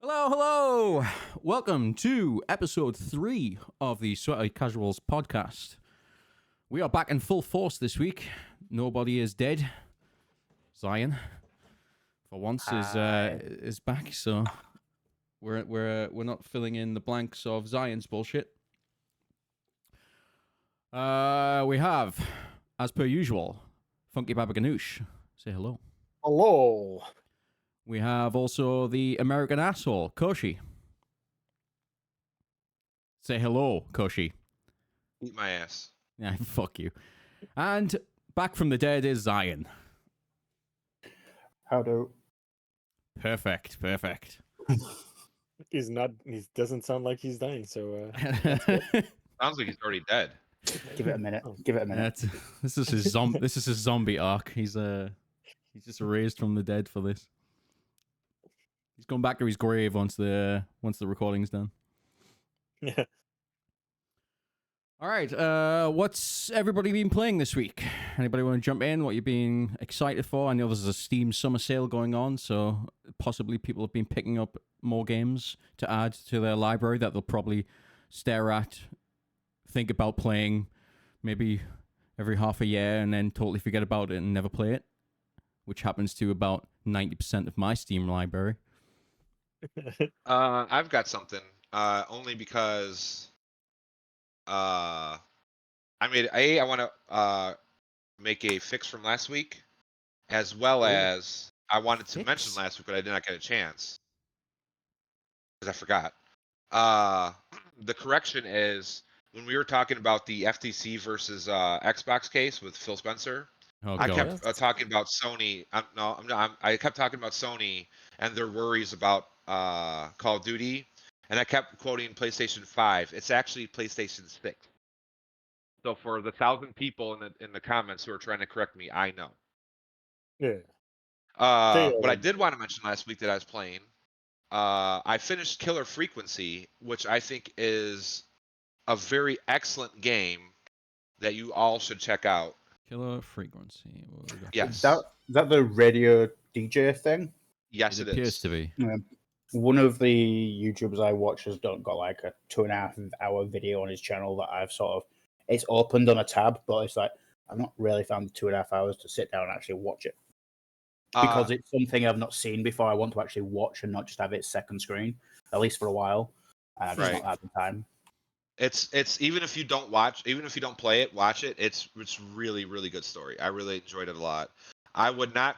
Hello, hello. Welcome to episode 3 of the Sweaty Casuals podcast. We are back in full force this week. Nobody is dead. Zion, for once, is back, so we're not filling in the blanks of Zion's bullshit. We have, as per usual, Funky Baba Ganoush. Say hello. Hello. We have also the American asshole, Koshi. Say hello, Koshi. Eat my ass. Yeah, fuck you. And back from the dead is Zion. How do? Perfect. He's not. He doesn't sound like he's dying. So Sounds like he's already dead. Give it a minute. Oh. Give it a minute. This is his zombie arc. He's just raised from the dead for this. He's going back to his grave once the recording's done. Yeah. All right. What's everybody been playing this week? Anybody want to jump in? What you've been excited for? I know there's a Steam summer sale going on, so possibly people have been picking up more games to add to their library that they'll probably stare at, think about playing, maybe every half a year, and then totally forget about it and never play it, which happens to about 90% of my Steam library. I've got something. Only because I want to make a fix from last week, as well as I wanted to mention last week, but I did not get a chance because I forgot. The correction is when we were talking about the FTC versus Xbox case with Phil Spencer. Oh, I God. kept talking about Sony. I kept talking about Sony and their worries about Call of Duty, and I kept quoting PlayStation 5. It's actually PlayStation 6. So for the 1,000 people in the comments who are trying to correct me, I know. Yeah. What I did want to mention last week that I was playing, I finished Killer Frequency, which I think is a very excellent game that you all should check out. Killer Frequency. What we got Yes. Is that the radio DJ thing? Yes, it it appears is. to be. One of the YouTubers I watch has got like a 2.5 hour video on his channel that I've sort of, it's opened on a tab, but it's like, I've not really found the 2.5 hours to sit down and actually watch it. Because it's something I've not seen before. I want to actually watch and not just have it second screen, at least for a while. And I've just not had the time. It's even if you don't play it, watch it. It's really, really good story. I really enjoyed it a lot. I would not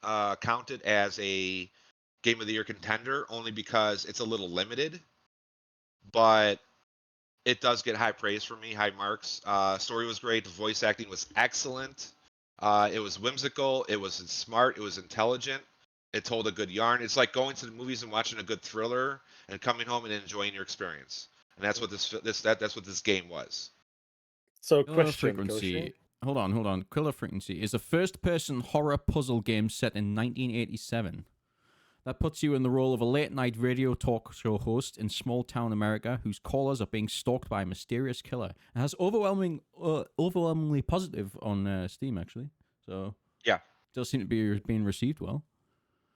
count it as a Game of the Year contender only because it's a little limited, but it does get high praise from me, high marks. Story was great. The voice acting was excellent. It was whimsical. It was smart. It was intelligent. It told a good yarn. It's like going to the movies and watching a good thriller and coming home and enjoying your experience. And that's what that's what this game was. So Killer question. Frequency. Hold on. Killer Frequency is a first-person horror puzzle game set in 1987. That puts you in the role of a late-night radio talk show host in small-town America whose callers are being stalked by a mysterious killer. It has overwhelmingly positive on Steam, actually. So yeah, it does seem to be being received well.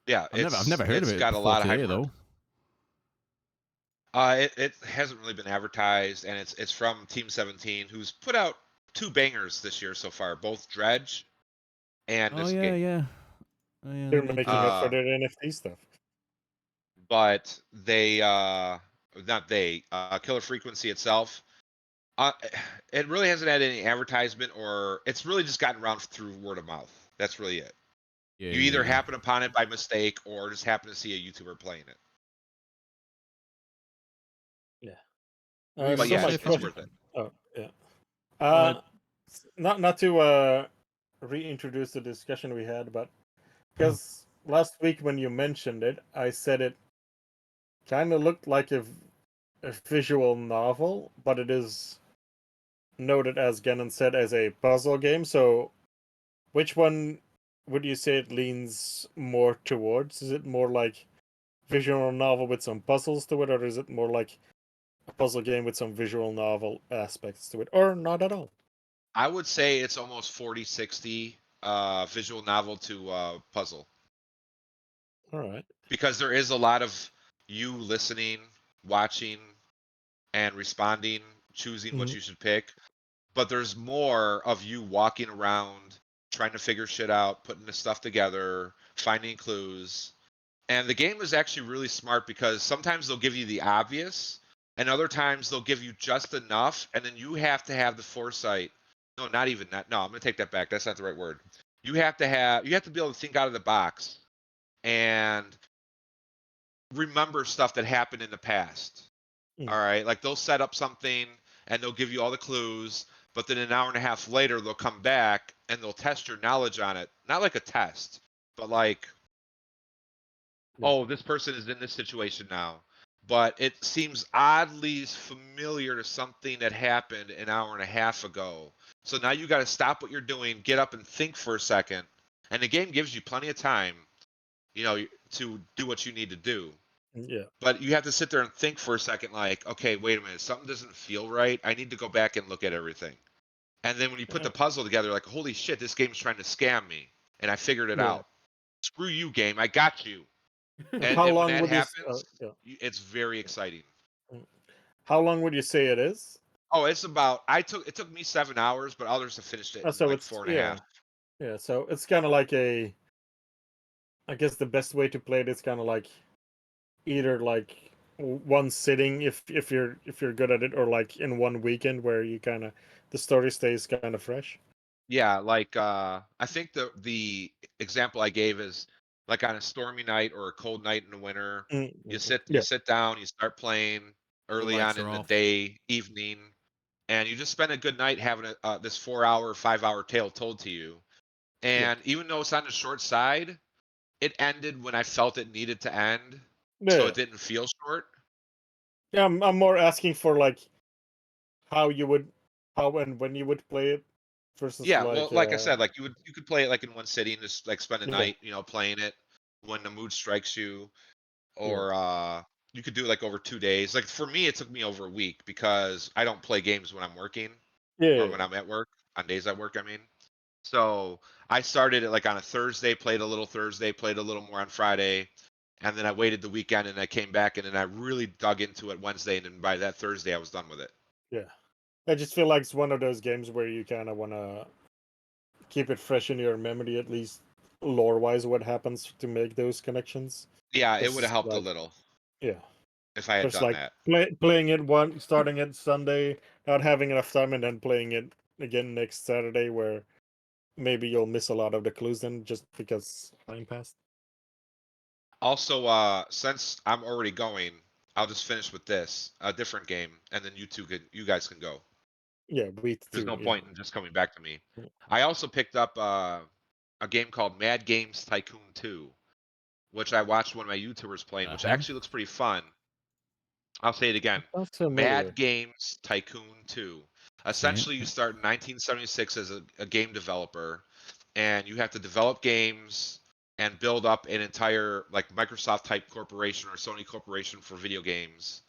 Yeah, I've never heard of it. Got a lot of hype though. It hasn't really been advertised, and it's from Team 17, who's put out 2 bangers this year so far, both Dredge and this game. Yeah. They're making up for their NFT stuff. But they, Killer Frequency itself, it really hasn't had any advertisement, or it's really just gotten around through word of mouth. That's really it. Yeah, you either happen upon it by mistake or just happen to see a YouTuber playing it. Yeah. But yeah, it's worth it. Oh yeah. Not to reintroduce the discussion we had, but because last week when you mentioned it, I said it kind of looked like a visual novel, but it is noted, as Gannon said, as a puzzle game. So, which one would you say it leans more towards? Is it more like visual novel with some puzzles to it, or is it more like a puzzle game with some visual novel aspects to it, or not at all? I would say it's almost 40-60 visual novel to puzzle. All right. because there is a lot of you listening, watching, and responding, choosing what Mhm. you should pick. But there's more of you walking around, trying to figure shit out, putting the stuff together, finding clues. And the game is actually really smart because sometimes they'll give you the obvious, and other times they'll give you just enough, and then you have to have the foresight. No, not even that. No, I'm gonna take that back. That's not the right word. You have to be able to think out of the box and remember stuff that happened in the past. Mm. All right, like they'll set up something and they'll give you all the clues, but then an hour and a half later they'll come back and they'll test your knowledge on it. Not like a test, but like, Yeah. oh, this person is in this situation now. But it seems oddly familiar to something that happened an hour and a half ago. So now you got to stop what you're doing, get up and think for a second. And the game gives you plenty of time, to do what you need to do. Yeah. But you have to sit there and think for a second, like, okay, wait a minute, something doesn't feel right. I need to go back and look at everything. And then when you put the puzzle together, like, holy shit, this game's trying to scam me. And I figured it Yeah. out. Screw you, game. I got you. And, How and when long that would you? happens, Yeah. it's very exciting. Mm. How long would you say it is? Oh, it took me 7 hours, but others have finished it in So like it's 4.5. yeah. So it's kind of like I guess the best way to play it is kind of like either like one sitting if you're good at it, or like in one weekend where you kind of the story stays kind of fresh. Yeah, like I think the example I gave is like on a stormy night or a cold night in the winter, you Okay. sit you Yeah. sit down, you start playing The early on lights are in the off. day, evening, and you just spend a good night having this 4 hour, 5 hour tale told to you. Yeah. And even though it's on the short side, it ended when I felt it needed to end, so Yeah. it didn't feel short. Yeah. I'm more asking for like how you would how and when you would play it versus Yeah, well, like like I said, like you could play it like in one sitting, just like spend a yeah. night, playing it when the mood strikes you. Yeah. Or you could do it like over 2 days. Like for me, it took me over a week because I don't play games when I'm working or Yeah. when I'm at work, on days I work, I mean. So I started it like on a Thursday, played a little Thursday, played a little more on Friday, and then I waited the weekend and I came back and then I really dug into it Wednesday, and then by that Thursday I was done with it. Yeah. I just feel like it's one of those games where you kind of want to keep it fresh in your memory, at least lore wise, what happens to make those connections. Yeah, it would have It's helped a like, little yeah, if I had there's done like that. playing it starting it Sunday, not having enough time, and then playing it again next Saturday, where maybe you'll miss a lot of the clues then just because time passed. Also, since I'm already going, I'll just finish with this, a different game, and then you guys can go. Yeah, we There's too. no Yeah. point in just coming back to me. I also picked up a game called Mad Games Tycoon 2, which I watched one of my YouTubers playing, The which hell? actually looks pretty fun. I'll say it again. Sounds familiar. Mad Games Tycoon 2. See it? Essentially, you start in 1976 as a game developer, and you have to develop games and build up an entire like Microsoft type corporation or Sony corporation for video games.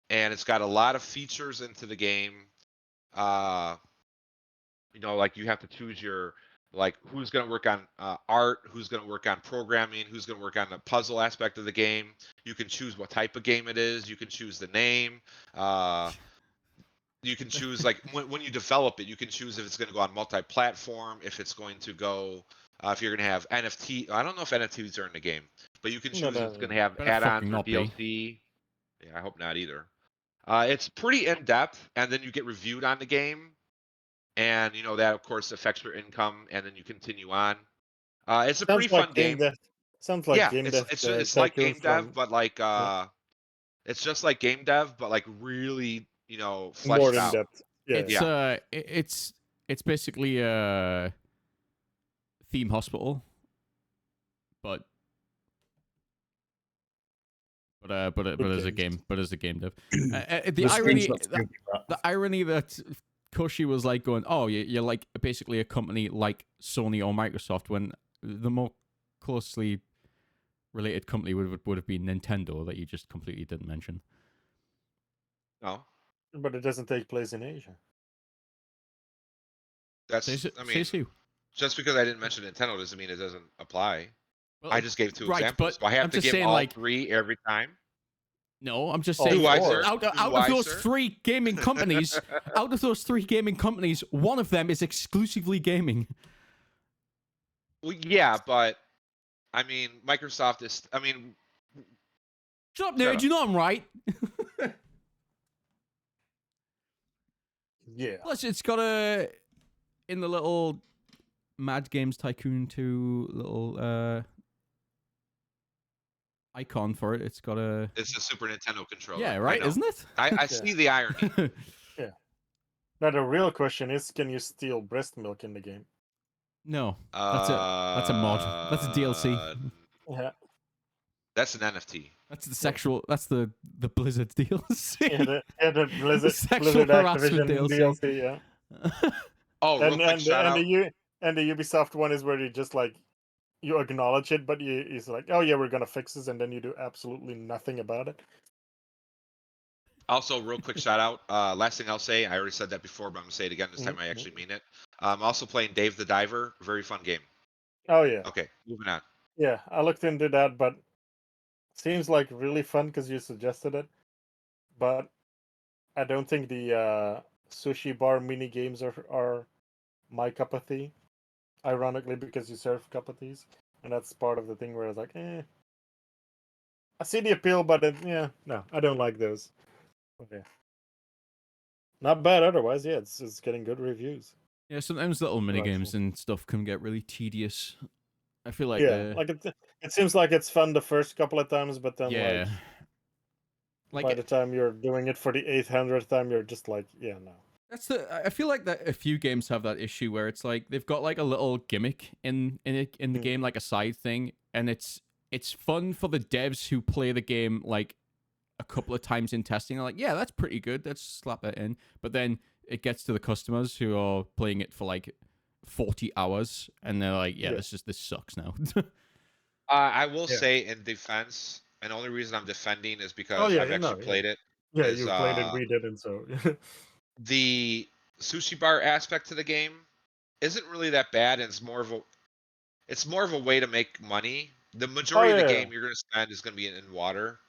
And it's got a lot of features into the game. Uh, like you have to choose your like who's going to work on art, who's going to work on programming, who's going to work on the puzzle aspect of the game. You can choose what type of game it is. You can choose the name. Uh, you can choose like when you develop it, you can choose if it's going to go on multi-platform, if it's going to go, if you're going to have NFT. I don't know if NFTs are in the game, but you can No, choose if no, it's going to have Better add-ons fucking or not be. DLC. Yeah, I hope not either. It's pretty in depth, and then you get reviewed on the game, and that of course affects your income, and then you continue on. It's a sounds pretty like fun game game. dev. Sounds like Yeah, game dev it's like tycoon game dev, from but like yeah, it's just like game dev, but like really more fleshed in out. depth. Yeah, It's yeah. Yeah. it's basically a theme hospital, but but With as a games. game, but as a game dev. The The irony screenshot's stupid, the irony that Koshi was like going, oh, you're like basically a company like Sony or Microsoft, when the more closely related company would have been Nintendo that you just completely didn't mention. No, But it doesn't take place in Asia. that's I Say mean, so. just because I didn't mention Nintendo doesn't mean it doesn't apply. Well, I just gave two right, examples. but Do I have I'm to just give saying, all like, three every time? no, I'm just All saying, Weiser. out Stu of those Weiser. three gaming companies, one of them is exclusively gaming. Well, yeah, but I mean, Microsoft is. I mean, Shut up, Shut nerd. up. You know I'm right. Yeah. Plus, it's got in the little Mad Games Tycoon 2 little icon for it. It's got a it's a Super Nintendo controller. yeah, I right, know. isn't it? I Yeah. see the irony. Now the real question is, can you steal breast milk in the game? No, that's a mod. That's a DLC. Yeah. That's an NFT. That's the sexual. That's the Blizzard DLC. The Blizzard, sexual Blizzard harassment Activision DLC. DLC, yeah. Oh, real And quick and shout and out. the Ubisoft one is where you just like you acknowledge it, but it's like, oh yeah, we're gonna fix this, and then you do absolutely nothing about it. Also, real quick shout out. Last thing I'll say, I already said that before, but I'm gonna say it again this time. I actually mean it. I'm also playing Dave the Diver. Very fun game. Oh yeah, Okay, moving on. yeah. I looked into that, but seems like really fun because you suggested it. But I don't think the sushi bar mini games are my cup of tea. Ironically, because you serve cup of teas, and that's part of the thing where I was like, I see the appeal, but no, I don't like those. Okay. Not bad otherwise, yeah, it's getting good reviews. Yeah, sometimes little mini games Actually. and stuff can get really tedious. I feel like Yeah, like it seems like it's fun the first couple of times, but then yeah, by the time you're doing it for the 800th time, you're just like, yeah, no. that's I feel like that a few games have that issue where it's like they've got like a little gimmick in the game, like a side thing, and it's fun for the devs who play the game like a couple of times in testing. Are like, yeah, that's pretty good. Let's slap that in. But then it gets to the customers who are playing it for like 40 hours, and they're like, yeah, this sucks now. I will say in defense, and the only reason I'm defending is because I've actually played it. Yeah, is, you played it, we didn't, so. The sushi bar aspect to the game isn't really that bad, and it's more of a way to make money. The majority of the game you're going to spend is going to be in water,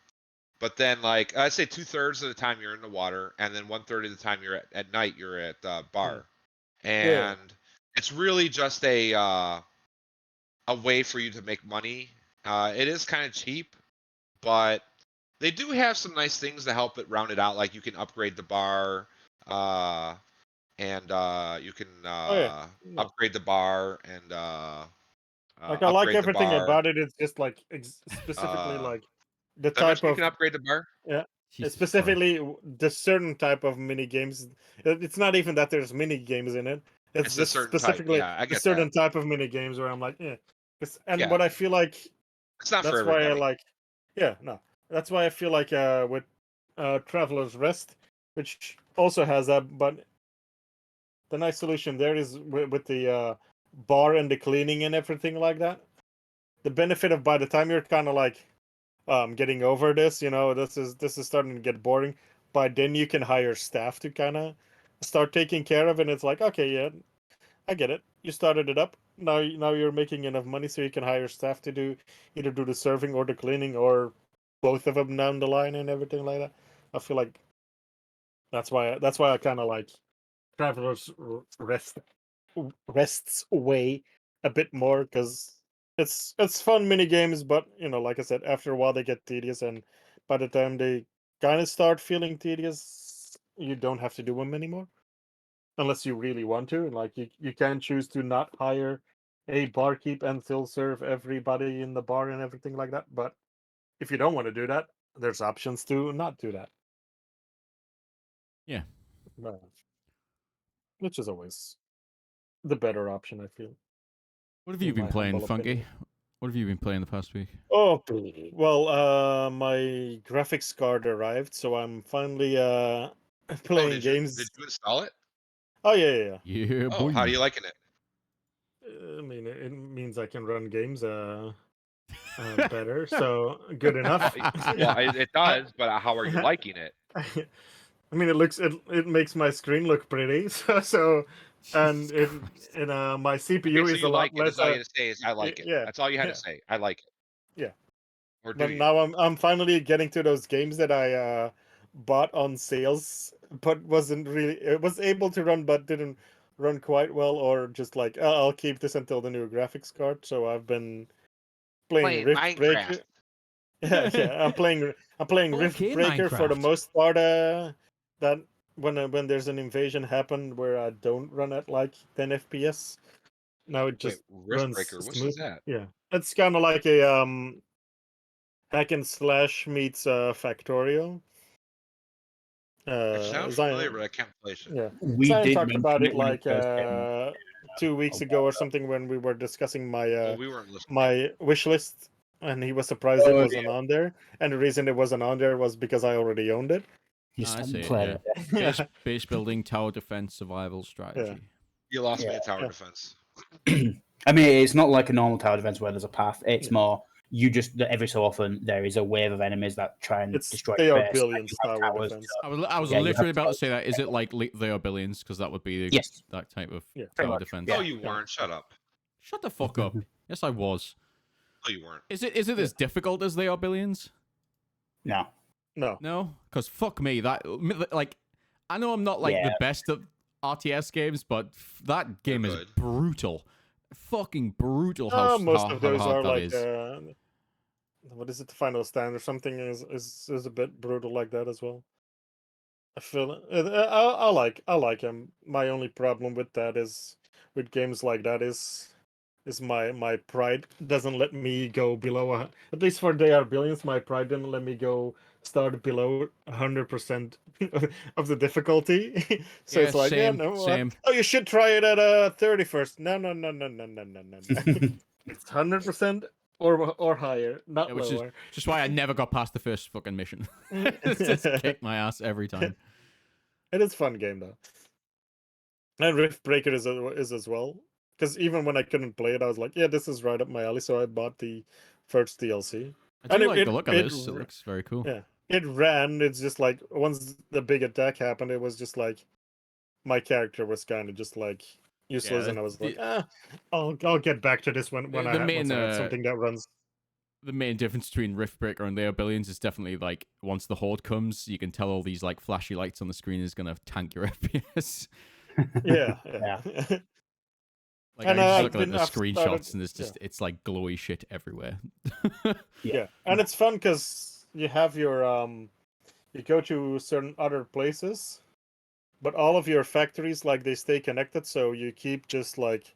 but then like I'd say 2/3 of the time you're in the water, and then 1/3 of the time you're at night you're at the bar, and it's really just a way for you to make money. It is kind of cheap, but they do have some nice things to help it round it out. Like you can upgrade the bar, and you can upgrade the bar and like I like upgrade the everything bar. about it. It's just like specifically like the type You of can upgrade the bar. yeah. Jesus Specifically, the certain type of mini games. It's not even that there's mini games in it. It's a just certain type. specifically Yeah, I the get certain that. type of mini games where I'm like, Yeah. what I feel like It's not for that's why I everybody. like, no, that's why I feel like with Traveler's Rest, which also has that, but the nice solution there is with the bar and the cleaning and everything like that. The benefit of by the time you're kind of like getting over this, this is starting to get boring. By then you can hire staff to kind of start taking care of it. And it's like, okay, yeah, I get it. You started it up. Now you're making enough money so you can hire staff to either do the serving or the cleaning or both of them down the line and everything like that. I feel like that's why I kind of like Traveler's Rest's way a bit more because it's fun mini games, but like I said, after a while they get tedious, and by the time they kind of start feeling tedious, you don't have to do them anymore unless you really want to. And like you can choose to not hire a barkeep and still serve everybody in the bar and everything like that. But if you don't want to do that, there's options to not do that. Yeah. Which is always the better option, I feel. What have you in been my playing, humble Funky? opinion. What have you been playing the past week? Oh, well, my graphics card arrived, so I'm finally playing games. Did you install it? Oh yeah. Yeah, Oh, boy. how are you liking it? I mean, it means I can run games better, so good enough. Well, it does, but how are you liking it? I mean, it makes my screen look pretty, so and Jesus in Christ. my Okay, CPU so is you a lot like it. less. That's all you had to say is I like it. Yeah, That's all you had yeah, to say. I like it. yeah. Or do But you? now I'm finally getting to those games that I bought on sales, but wasn't really it was able to run, but didn't run quite well, or just like I'll keep this until the new graphics card. So I've been playing Playing Rift Minecraft. Breaker. Yeah, yeah. I'm playing Rift Okay, Breaker for the Minecraft. most part. That when there's an invasion happened where I don't run at like 10 FPS. Now it Wait, just runs Riftbreaker. Which is smooth. that? Yeah, it's kind of like a hack and slash meets Factorio. It sounds familiar, Zion, but I can't place it. yeah, We Zion did talked about mention it it when it like first came out 2 weeks a ago while or ago. something when we were discussing Oh, we weren't listening. my wish list, and he was surprised it Oh, wasn't on there. And the reason it wasn't on there was because I already owned it. You I stand see it, player. Base, Yeah, base building, tower defense, survival yeah, strategy. You lost me Yeah. at tower Yeah. defense. I mean, it's not like a normal tower defense where there's a path. It's Yeah. more you just every so often there is a wave of enemies that try and destroy they your are base. And billions you have tower towers. defense. I was Yeah, you have literally about to towers. say that. Is it like they are billions? Because that would be Yes, that type of Yeah, pretty tower much. defense. No, Yeah. you weren't. Shut up. Shut the fuck up. Yes, I was. No, you weren't. Is it as difficult as they are billions? No. No, No, because fuck me, that like I know I'm not like the Yeah. best at RTS games, but that game is good. brutal, fucking brutal. How most of those hard are that like is. what is it? The final stand or something is a bit brutal like that as well. I feel I like him. My only problem with that is with games like that is my pride doesn't let me go below at least for they are billions. My pride didn't let me go start below 100% of the difficulty. So Yeah, it's like yeah same, no same. oh you should try it at 30 first. No no no no no no no no no. It's 100% or higher, not Yeah, which is lower. just why I never got past the first fucking mission. It's just kicked my ass every time. It is a fun game though. And Rift Breaker is as well. Because even when I couldn't play it, I was like, yeah, this is right up my alley. So I bought the first DLC. I do And like the look of this. It r- looks very cool. yeah, it ran. It's just like once the big attack happened, it was just like my character was kind of just like useless, Yeah, and I was like, I'll get back to this when the once main I have something that runs. the main difference between Riftbreaker and Layer Billions is definitely like once the horde comes, you can tell all these like flashy lights on the screen is gonna tank your FPS. Yeah, Yeah. yeah. Like And I just I've look at the I've started, screenshots and it's yeah. just it's like glowy shit everywhere. Yeah, and it's fun because you have your you go to certain other places, but all of your factories like they stay connected, so you keep just like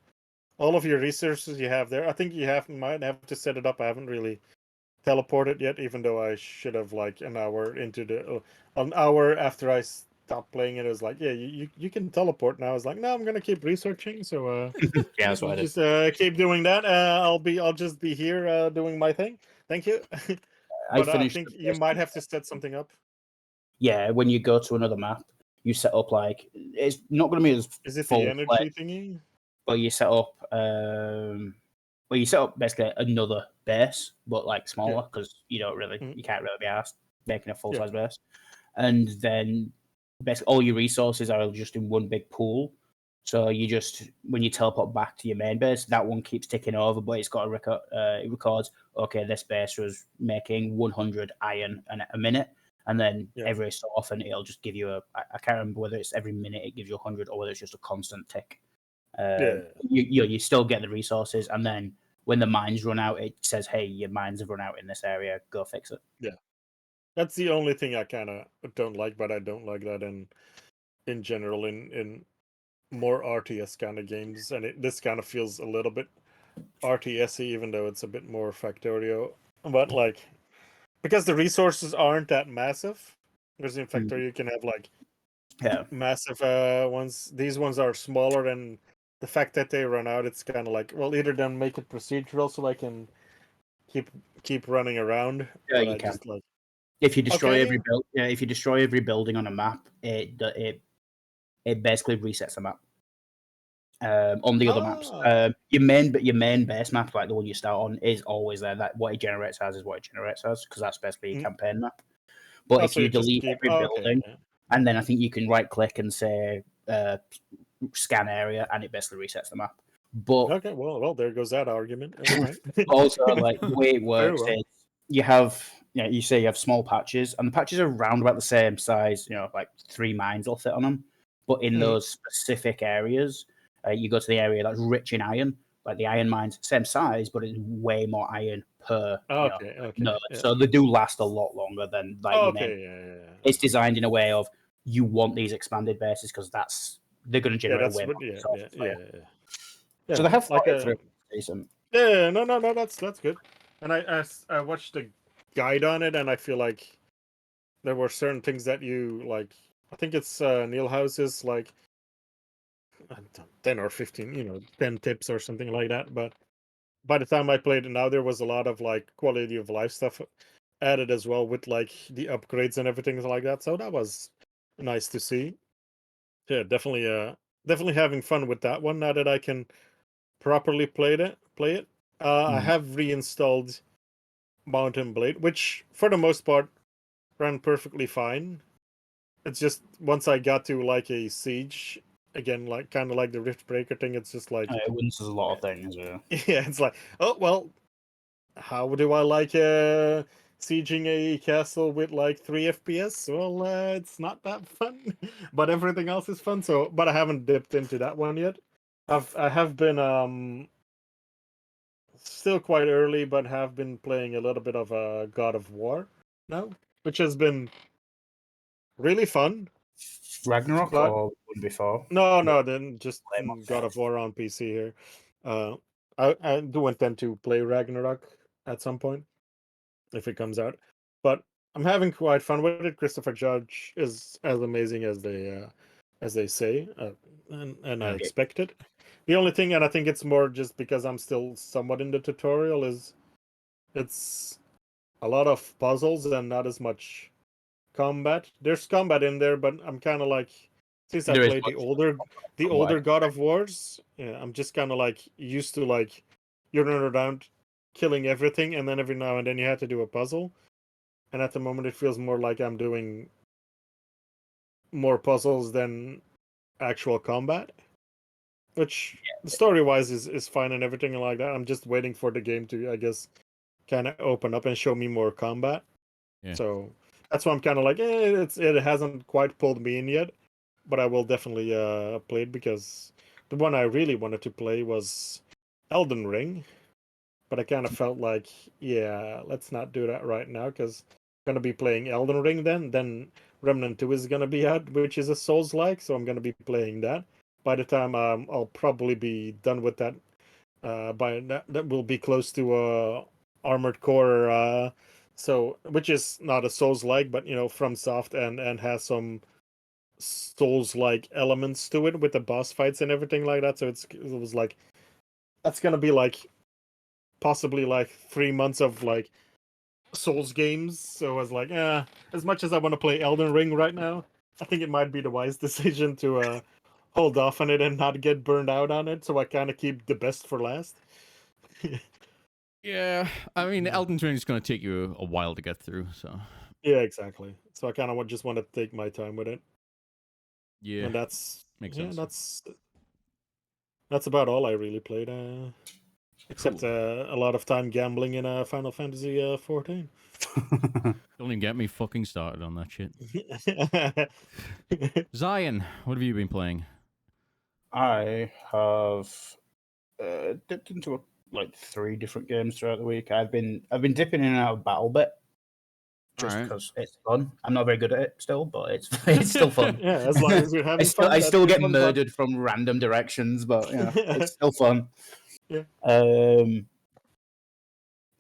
all of your resources you have there. I think you might have to set it up. I haven't really teleported yet, even though I should have like an hour after I stopped playing it. It was like, yeah, you can teleport now. I was like, no, I'm gonna keep researching. So Yeah, that's what I did. just keep doing that. I'll just be here doing my thing. Thank you. But I finished think the you first might one. have to set something up. Yeah, when you go to another map, you set up like it's not going to be as Is it the full energy fledged, thingy? but you set up you set up basically another base, but like smaller because you can't really be asked making a full size base, and then basically all your resources are just in one big pool. So you just when you teleport back to your main base, that one keeps ticking over, but it's got a record. It records, okay, this base was making 100 iron a minute, and then every so often it'll just give you I can't remember whether it's every minute it gives you 100 or whether it's just a constant tick. You still get the resources, and then when the mines run out, it says, "Hey, your mines have run out in this area. Go fix it." Yeah, that's the only thing I kind of don't like, but I don't like that in general in more RTS kind of games, and this kind of feels a little bit RTS-y, even though it's a bit more Factorio. But like, because the resources aren't that massive, because in Factorio you can have like massive ones. These ones are smaller, and the fact that they run out, it's kind of like, well, either then make it procedural so I can keep running around. Yeah, But you I can. just like If you destroy if you destroy every building on a map, it basically resets the map. On the other maps, your main base map, like the one you start on, is always there. That what it generates as is what it generates as, because that's basically your campaign map. But if so you just delete every building, and then I think you can right click and say scan area, and it basically resets the map. But Okay, well, there goes that argument. All right. also, like the way it Very works well. is you have, you say you have small patches, and the patches are around about the same size. Like 3 mines will fit on them. But in those specific areas, you go to the area that's rich in iron. Like the iron mines, same size, but it's way more iron per Okay. node. Yeah. So they do last a lot longer than like your main. Okay. Yeah. It's designed in a way of you want these expanded bases because they're going to Yeah, generate that's way more what. Yeah. resources for you. Yeah. So they have Like thought it through. Decent. Yeah. No. That's good. And I watched the guide on it, and I feel like there were certain things that you like. I think it's Neil House's like 10 or 15, 10 tips or something like that. But by the time I played it now, there was a lot of like quality of life stuff added as well with like the upgrades and everything like that. So that was nice to see. Yeah, definitely having fun with that one now that I can properly play it. I have reinstalled Mountain Blade, which for the most part ran perfectly fine. It's just once I got to like a siege again, like kind of like the Rift Breaker thing, it's just like It wins a lot of things. yeah, it's like, oh well, how do I like sieging a castle with like 3 FPS? Well, it's not that fun, but everything else is fun. So, but I haven't dipped into that one yet. I have been still quite early, but have been playing a little bit of God of War now, which has been really fun. Ragnarok But or one before? no, then just Flame. God of War on PC here. I do intend to play Ragnarok at some point if it comes out, but I'm having quite fun with it. Christopher Judge is as amazing as they say, and I Yeah. expect it. The only thing, and I think it's more just because I'm still somewhat in the tutorial, is it's a lot of puzzles and not as much combat. There's combat in there, but I'm kind of like, since I There is played the much older combat. God of Wars, yeah, I'm just kind of like used to like you're running around killing everything, and then every now and then you have to do a puzzle. And at the moment, it feels more like I'm doing more puzzles than actual combat, which story wise is fine and everything like that. I'm just waiting for the game to, I guess, kind of open up and show me more combat. Yeah. So that's why I'm kind of like, it hasn't quite pulled me in yet, but I will definitely play it because the one I really wanted to play was Elden Ring, but I kind of felt like, yeah, let's not do that right now because I'm gonna be playing Elden Ring then Remnant 2 is gonna be out, which is a Souls-like, so I'm gonna be playing that. By the time I'll probably be done with that, by that will be close to Armored Core, so which is not a Souls-like, but from Soft and has some Souls-like elements to it with the boss fights and everything like that. So it was like that's gonna be like possibly like 3 months of like Souls games. So I was like, as much as I want to play Elden Ring right now, I think it might be the wise decision to hold off on it and not get burned out on it. So I kind of keep the best for last. Yeah, I mean, Elden Ring is going to take you a while to get through, so. Yeah, exactly. So I kind of just want to take my time with it. Yeah, And that's makes sense. that's about all I really played. Except Cool. a lot of time gambling in Final Fantasy 14. Don't even get me fucking started on that shit. Zion, what have you been playing? I have dipped into like 3 different games throughout the week. I've been dipping in and out of Battle Bit just Alright. because it's fun. I'm not very good at it still, but it's still fun. Yeah, as long as you're having fun. I that's still the get fun part. murdered from random directions, but it's still fun. Yeah.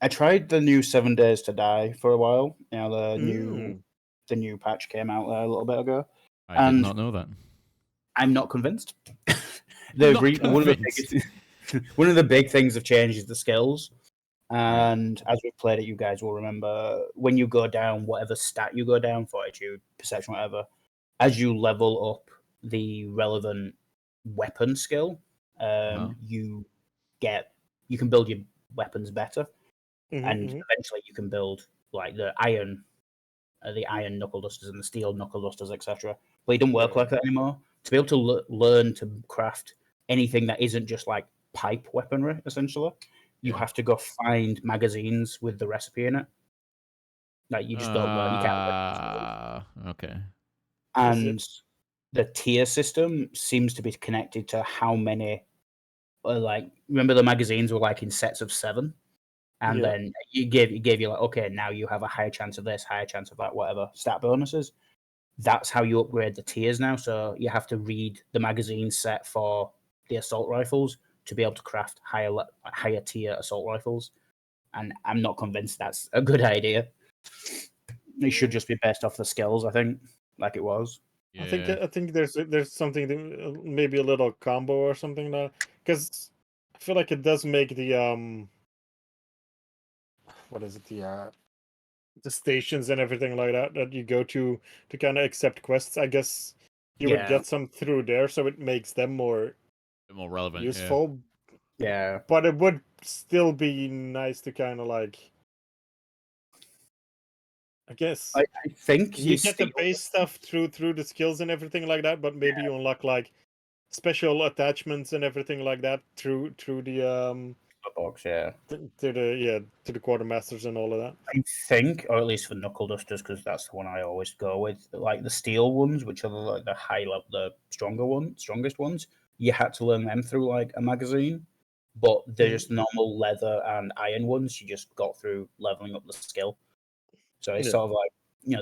I tried the new 7 Days to Die for a while. The new patch came out there a little bit ago. I did not know that. I'm not convinced. Not convinced. One of the big things have changed is the skills. And as we've played it, you guys will remember when you go down, whatever stat you go down, fortitude, perception, whatever, as you level up the relevant weapon skill, you can build your weapons better. And eventually you can build like the iron knuckle dusters and the steel knuckle dusters, etc. But it doesn't work like that anymore. to be able to learn to craft anything that isn't just like pipe weaponry, essentially, you have to go find magazines with the recipe in it. Like you just don't learn. You can't. Okay. And the tier system seems to be connected to how many. Like, remember the magazines were like in sets of 7, and then it gave you like, okay, now you have a higher chance of this, higher chance of that, whatever stat bonuses. That's how you upgrade the tiers now. So you have to read the magazine set for the assault rifles to be able to craft higher tier assault rifles. And I'm not convinced that's a good idea. It should just be based off the skills, I think, like it was. Yeah. I think there's something maybe a little combo or something like that, because I feel like it does make the what is it, the stations and everything like that you go to kind of accept quests. I guess you would get some through there, so it makes them more relevant, useful. Yeah. But it would still be nice to kind of like, I guess, I think you get the base stuff through the skills and everything like that, but maybe you unlock like special attachments and everything like that through the box, yeah. to the quartermasters and all of that. I think, or at least for knuckle dusters, because that's the one I always go with. Like the steel ones, which are like the high level, the strongest ones. You had to learn them through like a magazine, but they're just normal leather and iron ones. You just got through leveling up the skill. So it's sort of like,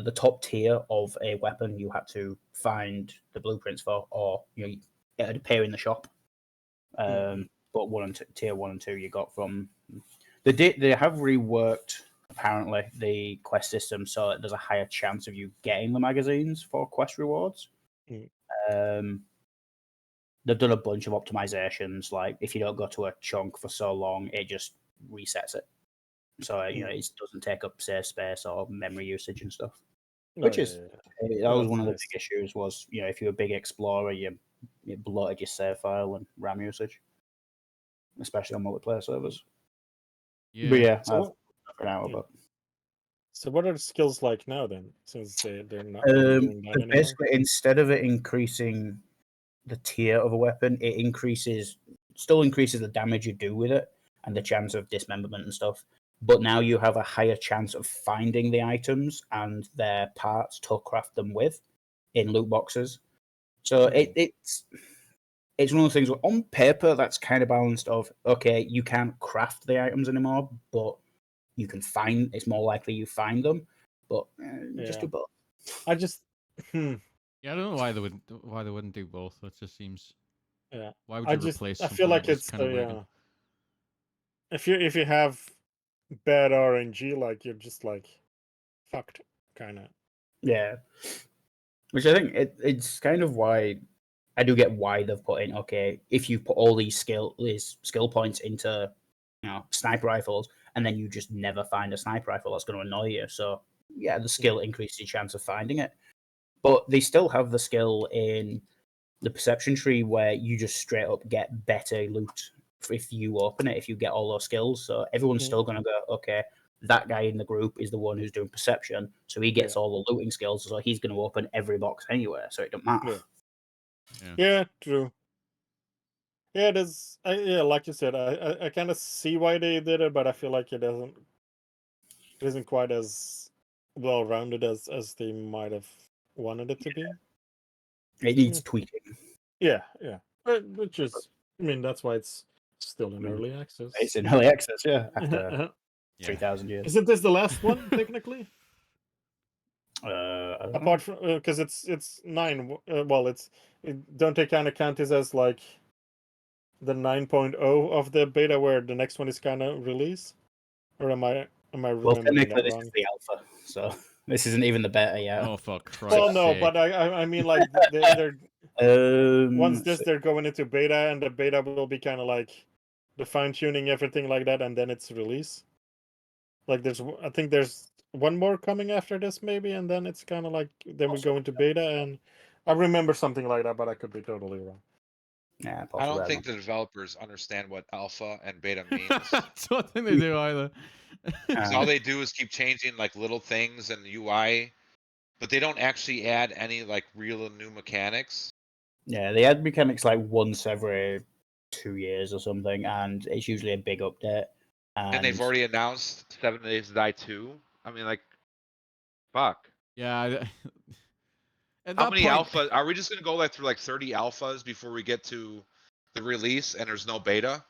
the top tier of a weapon you had to find the blueprints for, or it'd appear in the shop. But tier 1 and 2 you got from. They have reworked apparently the quest system so that there's a higher chance of you getting the magazines for quest rewards. They've done a bunch of optimizations. Like if you don't go to a chunk for so long, it just resets it. So it doesn't take up save space or memory usage and stuff. Which is that was one of the big issues. Was if you're a big explorer, you bloated your save file and RAM usage, especially on multiplayer servers. Yeah. But yeah, So for now. But so what are the skills like now then? Since they're not really doing that anymore. basically, instead of it increasing the tier of a weapon, it still increases the damage you do with it and the chance of dismemberment and stuff. But now you have a higher chance of finding the items and their parts to craft them with in loot boxes. So it's one of the things where on paper that's kind of balanced of, okay, you can't craft the items anymore, but you can find, it's more likely you find them, but just do both. I just Yeah, I don't know why they wouldn't do both. That just seems. Yeah. Why would you replace? I feel like it's kind of broken? If you have bad RNG, like you're just like fucked, kind of. Yeah. Which I think it's kind of why I do get why they've put in, okay, if you put all these skill points into sniper rifles and then you just never find a sniper rifle, that's going to annoy you. So yeah, the skill increases your chance of finding it. But they still have the skill in the perception tree where you just straight up get better loot if you open it, if you get all those skills. So everyone's still going to go, okay, that guy in the group is the one who's doing perception, so he gets all the looting skills, so he's going to open every box anywhere, so it doesn't matter. Yeah, true. Yeah, it is. Like you said, I kind of see why they did it, but I feel like it isn't quite as well rounded as they might have wanted it to be. It needs tweaking. Yeah. Which is, I mean, that's why it's still in early access. It's in early access, yeah. After 3,000 years. Isn't this the last one technically? Apart from because it's 9. Well, don't they kind of count this as like the 9.0 of the beta, where the next one is kind of release, or am I remembering that this wrong? is the alpha, so this isn't even the beta yet. Oh fuck Christ! Well, no, but I mean like they're once they're going into beta, and the beta will be kind of like the fine tuning everything like that, and then it's release. Like I think there's one more coming after this maybe, and then it's kind of like then we go into beta, and I remember something like that, but I could be totally wrong. Yeah, I don't think the developers understand what alpha and beta means. I don't think they do either. Because all they do is keep changing like little things and UI, but they don't actually add any like real new mechanics. Yeah, they add mechanics like once every 2 years or something, and it's usually a big update. And they've already announced 7 Days to Die 2. I mean, like, fuck. Yeah. At How that many point, alphas? Are we just gonna go like through like 30 alphas before we get to the release and there's no beta?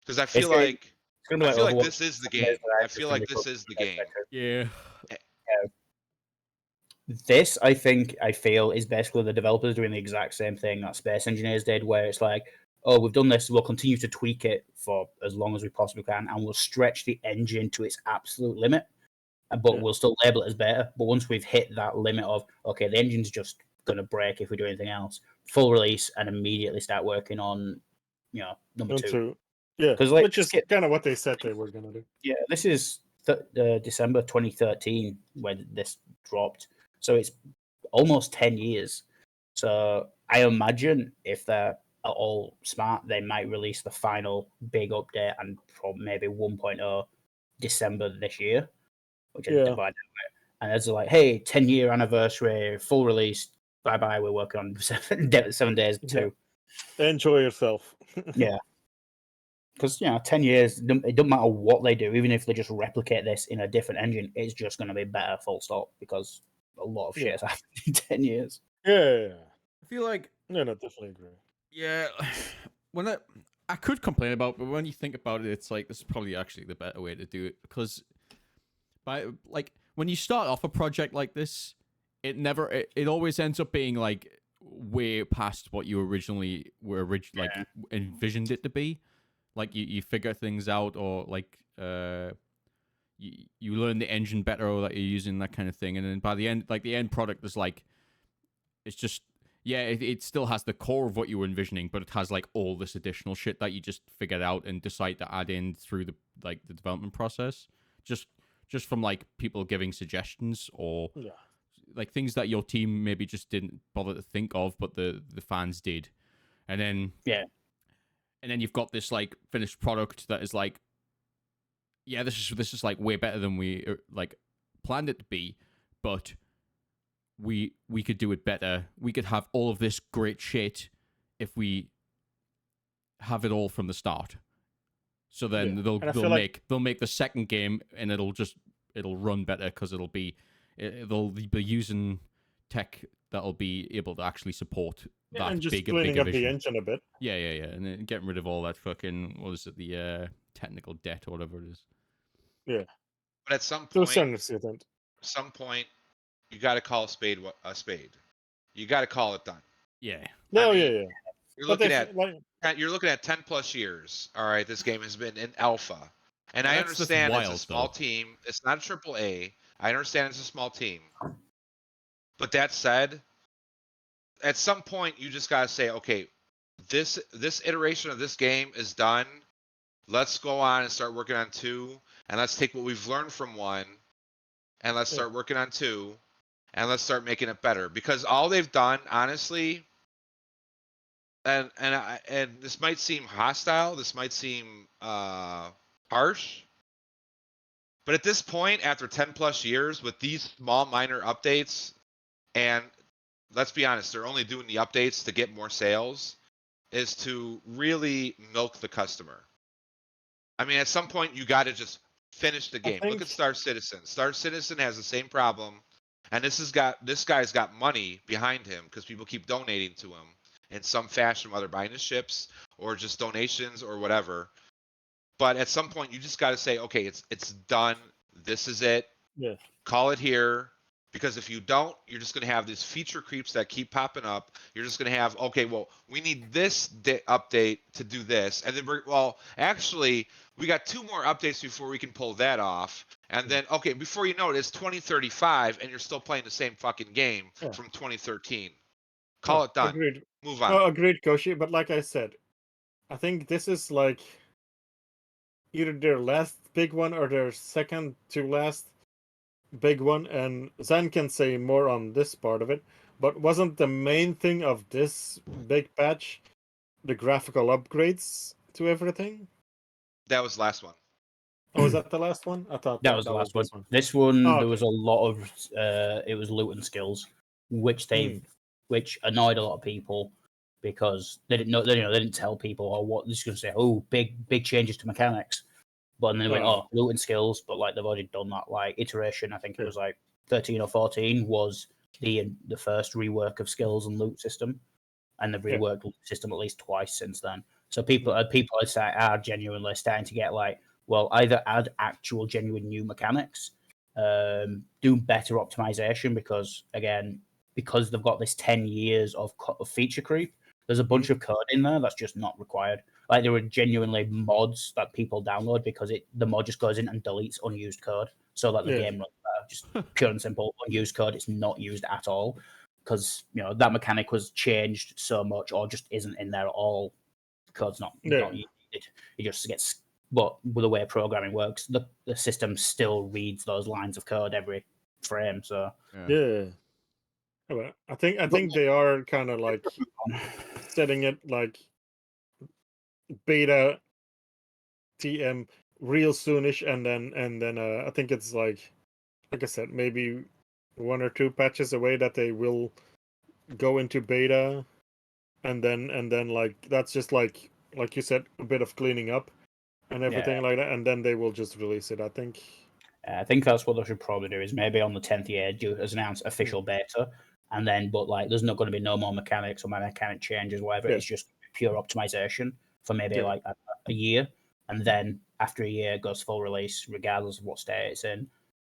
Because I feel gonna- like It's gonna be like Overwatch, this is the 7 Days game. to Die, I it's feel gonna like be this called is the 7 Days game. to Die 2. yeah. This, I think, I feel is basically the developers doing the exact same thing that Space Engineers did, where it's like, oh, we've done this, we'll continue to tweak it for as long as we possibly can, and we'll stretch the engine to its absolute limit, but we'll still label it as beta. But once we've hit that limit of, okay, the engine's just going to break if we do anything else, full release and immediately start working on, number two. Yeah, 'Cause, like, which is kind of what they said they were going to do. Yeah, this is December 2013 when this dropped. So it's almost 10 years. So I imagine if they're at all smart, they might release the final big update and maybe 1.0 December this year, which is divided out. And it's like, hey, 10-year anniversary, full release. Bye bye. We're working on 7 Days too. Enjoy yourself. Yeah. Because 10 years, it doesn't matter what they do, even if they just replicate this in a different engine, it's just going to be better, full stop, because a lot of shit has happened in 10 years. Yeah. I feel like No, definitely agree. yeah, when I could complain about, but when you think about it, it's like this is probably actually the better way to do it because when you start off a project like this, it always ends up being like way past what you originally envisioned it to be. Like you figure things out, or like you learn the engine better, or that you're using that kind of thing, and then by the end, like the end product is like it's just it still has the core of what you were envisioning, but it has like all this additional shit that you just figured out and decide to add in through the development process, just from like people giving suggestions or like things that your team maybe just didn't bother to think of, but the fans did, and then and then you've got this like finished product that is like, yeah, this is like way better than we like planned it to be, but we could do it better. We could have all of this great shit if we have it all from the start. So then they'll make the second game and it'll run better because they'll be using tech that'll be able to actually support that and just bigger cleaning up the vision. engine a bit. Yeah, and then getting rid of all that fucking the technical debt or whatever it is. Yeah, but at some to a point, certain extent, you got to call a spade a spade. You got to call it done. Yeah. No, I mean, yeah. You're looking at 10 plus years. All right, this game has been in alpha, and I understand it's a small team. It's not a triple A. I understand it's a small team. But that said, at some point you just gotta say, okay, this iteration of this game is done. Let's go on and start working on 2, and let's take what we've learned from 1, and let's start working on 2, and let's start making it better. Because all they've done, honestly, and this might seem hostile, this might seem harsh, but at this point, after 10 plus years, with these small minor updates, and let's be honest, they're only doing the updates to get more sales, is to really milk the customer. I mean, at some point, you got to just finish the game. Look at Star Citizen. Star Citizen has the same problem, and this guy's got money behind him because people keep donating to him in some fashion, whether buying his ships or just donations or whatever. But at some point, you just got to say, okay, it's done. This is it. Yeah. Call it here. Because if you don't, you're just going to have these feature creeps that keep popping up. You're just going to have, okay, well, we need this update to do this. And then, actually, we got 2 more updates before we can pull that off. And then, okay, before you know it, it's 2035, and you're still playing the same fucking game from 2013. Call it done. Agreed. Move on. Oh, agreed, Koshi. But like I said, I think this is like either their last big one or their second to last big one, and Zan can say more on this part of it, but wasn't the main thing of this big patch the graphical upgrades to everything? That was the last one. Oh, was that the last one? I thought that was the last one. This one, there was a lot of it was loot and skills, which annoyed a lot of people. because they didn't know. They didn't tell people or what. They're just going to say, "Oh, big changes to mechanics," but then they went, "Oh, loot and skills," but like they've already done that like iteration. I think it was like 13 or 14 was the first rework of skills and loot system, and they've reworked loot system at least twice since then. So people are genuinely starting to get like, well, either add actual genuine new mechanics, do better optimization because they've got this 10 years of feature creep. There's a bunch of code in there that's just not required. Like there are genuinely mods that people download because the mod just goes in and deletes unused code so that the game runs better. Just pure and simple unused code. It's not used at all because that mechanic was changed so much or just isn't in there at all. Code's not needed. It just gets. But with the way programming works, the system still reads those lines of code every frame. So Well, I think they are kind of like setting it like beta TM real soonish, and then I think it's like I said, maybe 1 or 2 patches away that they will go into beta, and then like that's just like you said, a bit of cleaning up and everything like that, and then they will just release it. I think that's what they should probably do. Is maybe on the 10th year do as announce official beta, and then but like there's not going to be no more mechanics or mechanic changes, whatever. It's just pure optimization for maybe like a year, and then after a year it goes full release regardless of what state it's in,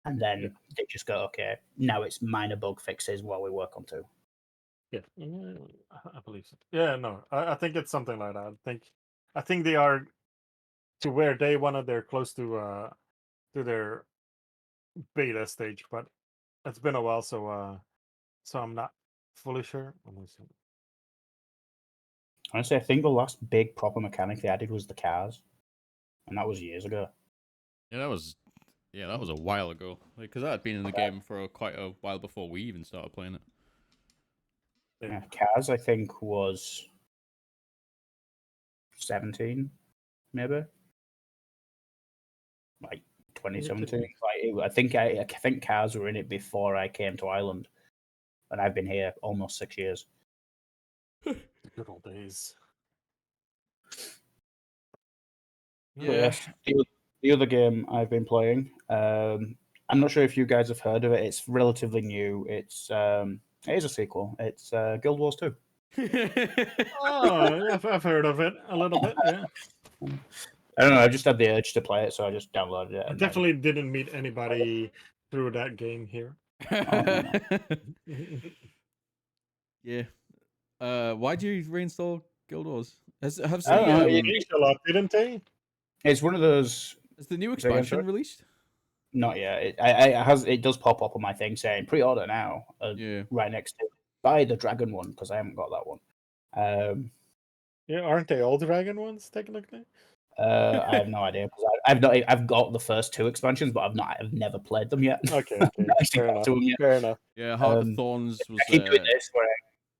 and then they just go, okay, now it's minor bug fixes while we work on 2. I believe so. No, I think it's something like that. I think they are to where they wanted. They're close to their beta stage, but it's been a while, so I'm not fully sure. Honestly, I think the last big proper mechanic they added was the cars, and that was years ago. Yeah, that was a while ago. Because that had been in the game for quite a while before we even started playing it. Yeah, cars I think was 17, maybe. Like 2017. I think cars were in it before I came to Ireland, and I've been here almost 6 years. Good old days. Yes, the other game I've been playing. I'm not sure if you guys have heard of it. It's relatively new. It is a sequel. It's Guild Wars 2. Oh, I've heard of it a little bit. Yeah. I don't know. I just had the urge to play it, so I just downloaded it. I definitely didn't meet anybody through that game here. Yeah. Why'd you reinstall Guild Wars? Have they released a lot, didn't they? It's one of those. Is the new expansion released? Not yet. It does pop up on my thing saying pre-order now. Right next to buy the dragon one because I haven't got that one. Aren't they all dragon ones technically? I have no idea because I've got the first 2 expansions, but I've never played them yet. Okay. Fair enough. Yeah, Heart of Thorns was. I keep doing this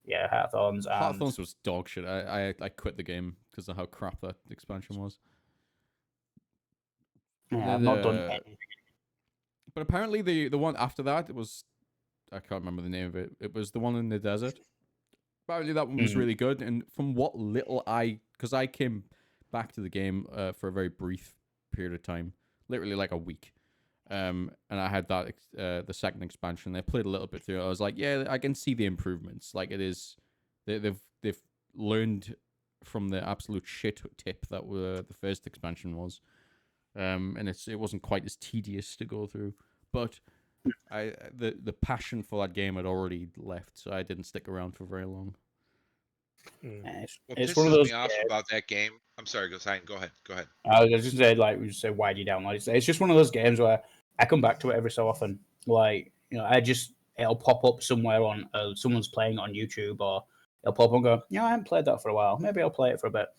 Heart of Thorns. Heart of Thorns was dog shit. I quit the game because of how crap that expansion was. Yeah, I've not done anything. But apparently the one after that, it was, I can't remember the name of it. It was the one in the desert. Apparently that one was really good. And from what little because I came back to the game for a very brief period of time, literally like a week. And I had that the second expansion. I played a little bit through it. I was like, yeah, I can see the improvements. Like it is, they've learned from the absolute shit tip that the first expansion was. And it wasn't quite as tedious to go through, but the passion for that game had already left, so I didn't stick around for very long. It's one of those me off about that game. I'm sorry, go ahead. I was just say why do you download it? It's just one of those games where I come back to it every so often. Like it'll pop up somewhere on someone's playing it on YouTube, or it'll pop up and go, I haven't played that for a while. Maybe I'll play it for a bit.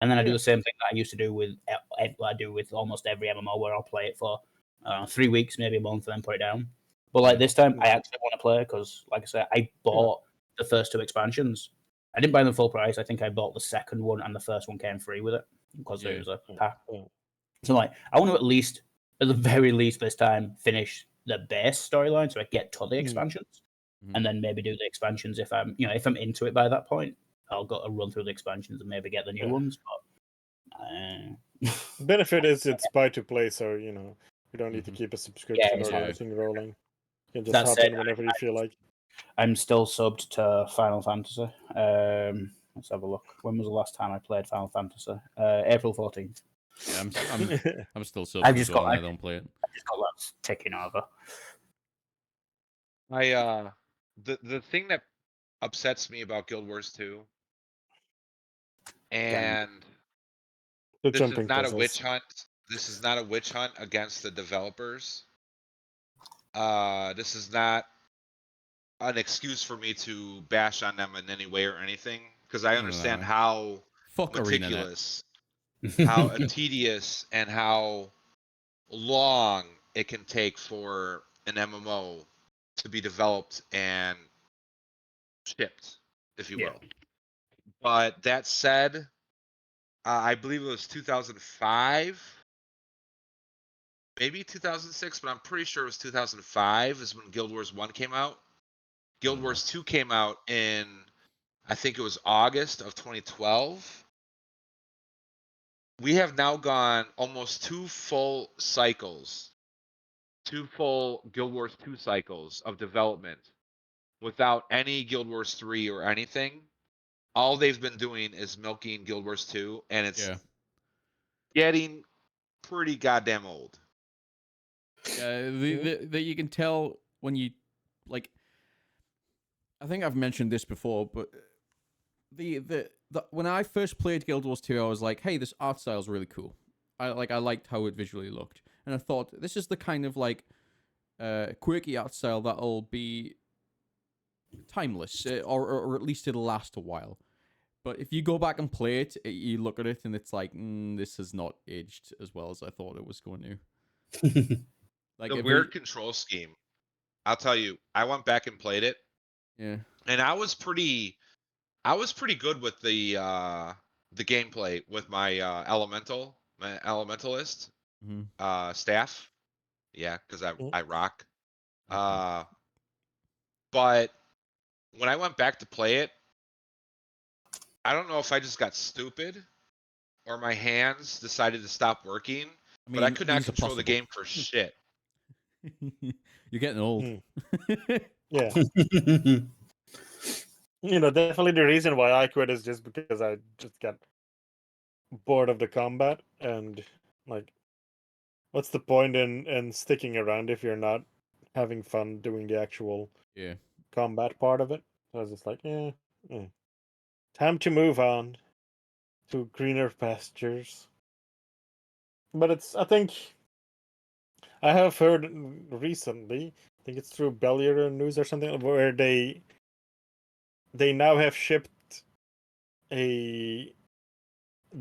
And then I do the same thing that I used to do with almost every MMO, where I'll play it for 3 weeks, maybe a month, and then put it down. But like this time, I actually want to play because, like I said, I bought the first 2 expansions. I didn't buy them full price. I think I bought the second one, and the first one came free with it because it was a pack. So like, I want to at the very least this time, finish the base storyline so I get to the expansions, and then maybe do the expansions if I'm into it by that point. I'll go and run through the expansions and maybe get the new Yeah. ones. But Benefit is it's buy to play, so you don't need to Mhm. keep a subscription or exactly. anything rolling. You can just That's hop it. in whenever you feel like. I'm still subbed to Final Fantasy. Let's have a look. When was the last time I played Final Fantasy? April 14th. Yeah, I'm still subbed I've as just well, got and I like- don't play it. I just got that ticking over. The thing that upsets me about Guild Wars 2, and The this is jumping not a puzzles. witch hunt. This is not a witch hunt against the developers. This is not an excuse for me to bash on them in any way or anything, because I No. understand how Fuck ArenaNet. meticulous, how tedious, and how long it can take for an MMO to be developed and shipped, if you Yeah. will. But that said, I believe it was 2005, maybe 2006, but I'm pretty sure it was 2005 is when Guild Wars 1 came out. Guild Wars 2 came out in, I think it was August of 2012. We have now gone almost 2 full cycles, 2 full Guild Wars 2 cycles of development without any Guild Wars 3 or anything. All they've been doing is milking Guild Wars 2, and it's Yeah. getting pretty goddamn old. Yeah, the you can tell when you like. I think I've mentioned this before, but the when I first played Guild Wars 2, I was like, "Hey, this art style is really cool." I liked how it visually looked, and I thought this is the kind of like quirky art style that'll be timeless, or at least it'll last a while. But if you go back and play it, you look at it and it's like, this has not aged as well as I thought it was going to. Like The weird control scheme. I'll tell you, I went back and played it, yeah, and I was pretty good with the gameplay with my elementalist mm-hmm. staff. Yeah, because Mm. I rock. But when I went back to play it, I don't know if I just got stupid or my hands decided to stop working, I but I mean, could not these are control the possible. game for shit. You're getting old. Yeah. Definitely the reason why I quit is just because I just got bored of the combat, and like, what's the point in sticking around if you're not having fun doing the actual Yeah. combat part of it? So I was just like, time to move on to greener pastures. But I think I have heard recently, I think it's through Bellier News or something, where they now have shipped a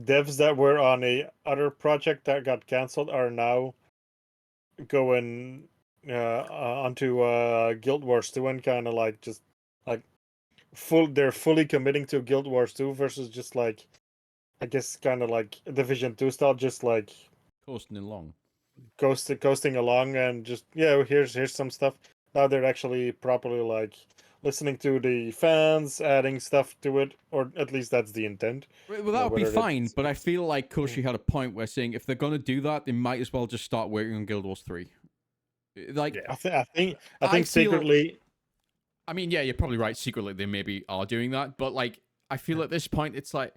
devs that were on a other project that got canceled are now going onto Guild Wars 2 and kind of like just like they're fully committing to Guild Wars 2 versus just like, I guess, kind of like Division 2 style, just like Coasting along. coasting along and just here's some stuff. Now they're actually properly like listening to the fans, adding stuff to it, or at least that's the intent. Well, that would be whether fine, it's- but I feel like Koshi had a point where saying if they're gonna do that, they might as well just start working on Guild Wars 3. Like, I think I feel- secretly, I mean, yeah, you're probably right. Secretly, they maybe are doing that, but like, I feel at this point, it's like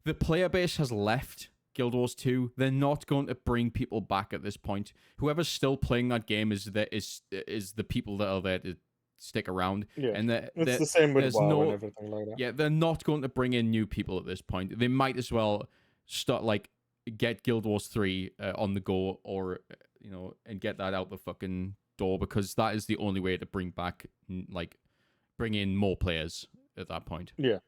the player base has left Guild Wars 2. They're not going to bring people back at this point. Whoever's still playing that game is the people that are there to stick around. yeah, And it's the same with there's WoW no, and everything like that. yeah, they're not going to bring in new people at this point. They might as well start like get Guild Wars 3 on the go, or and get that out the fucking door, because that is the only way to bring in more players at that point. Yeah.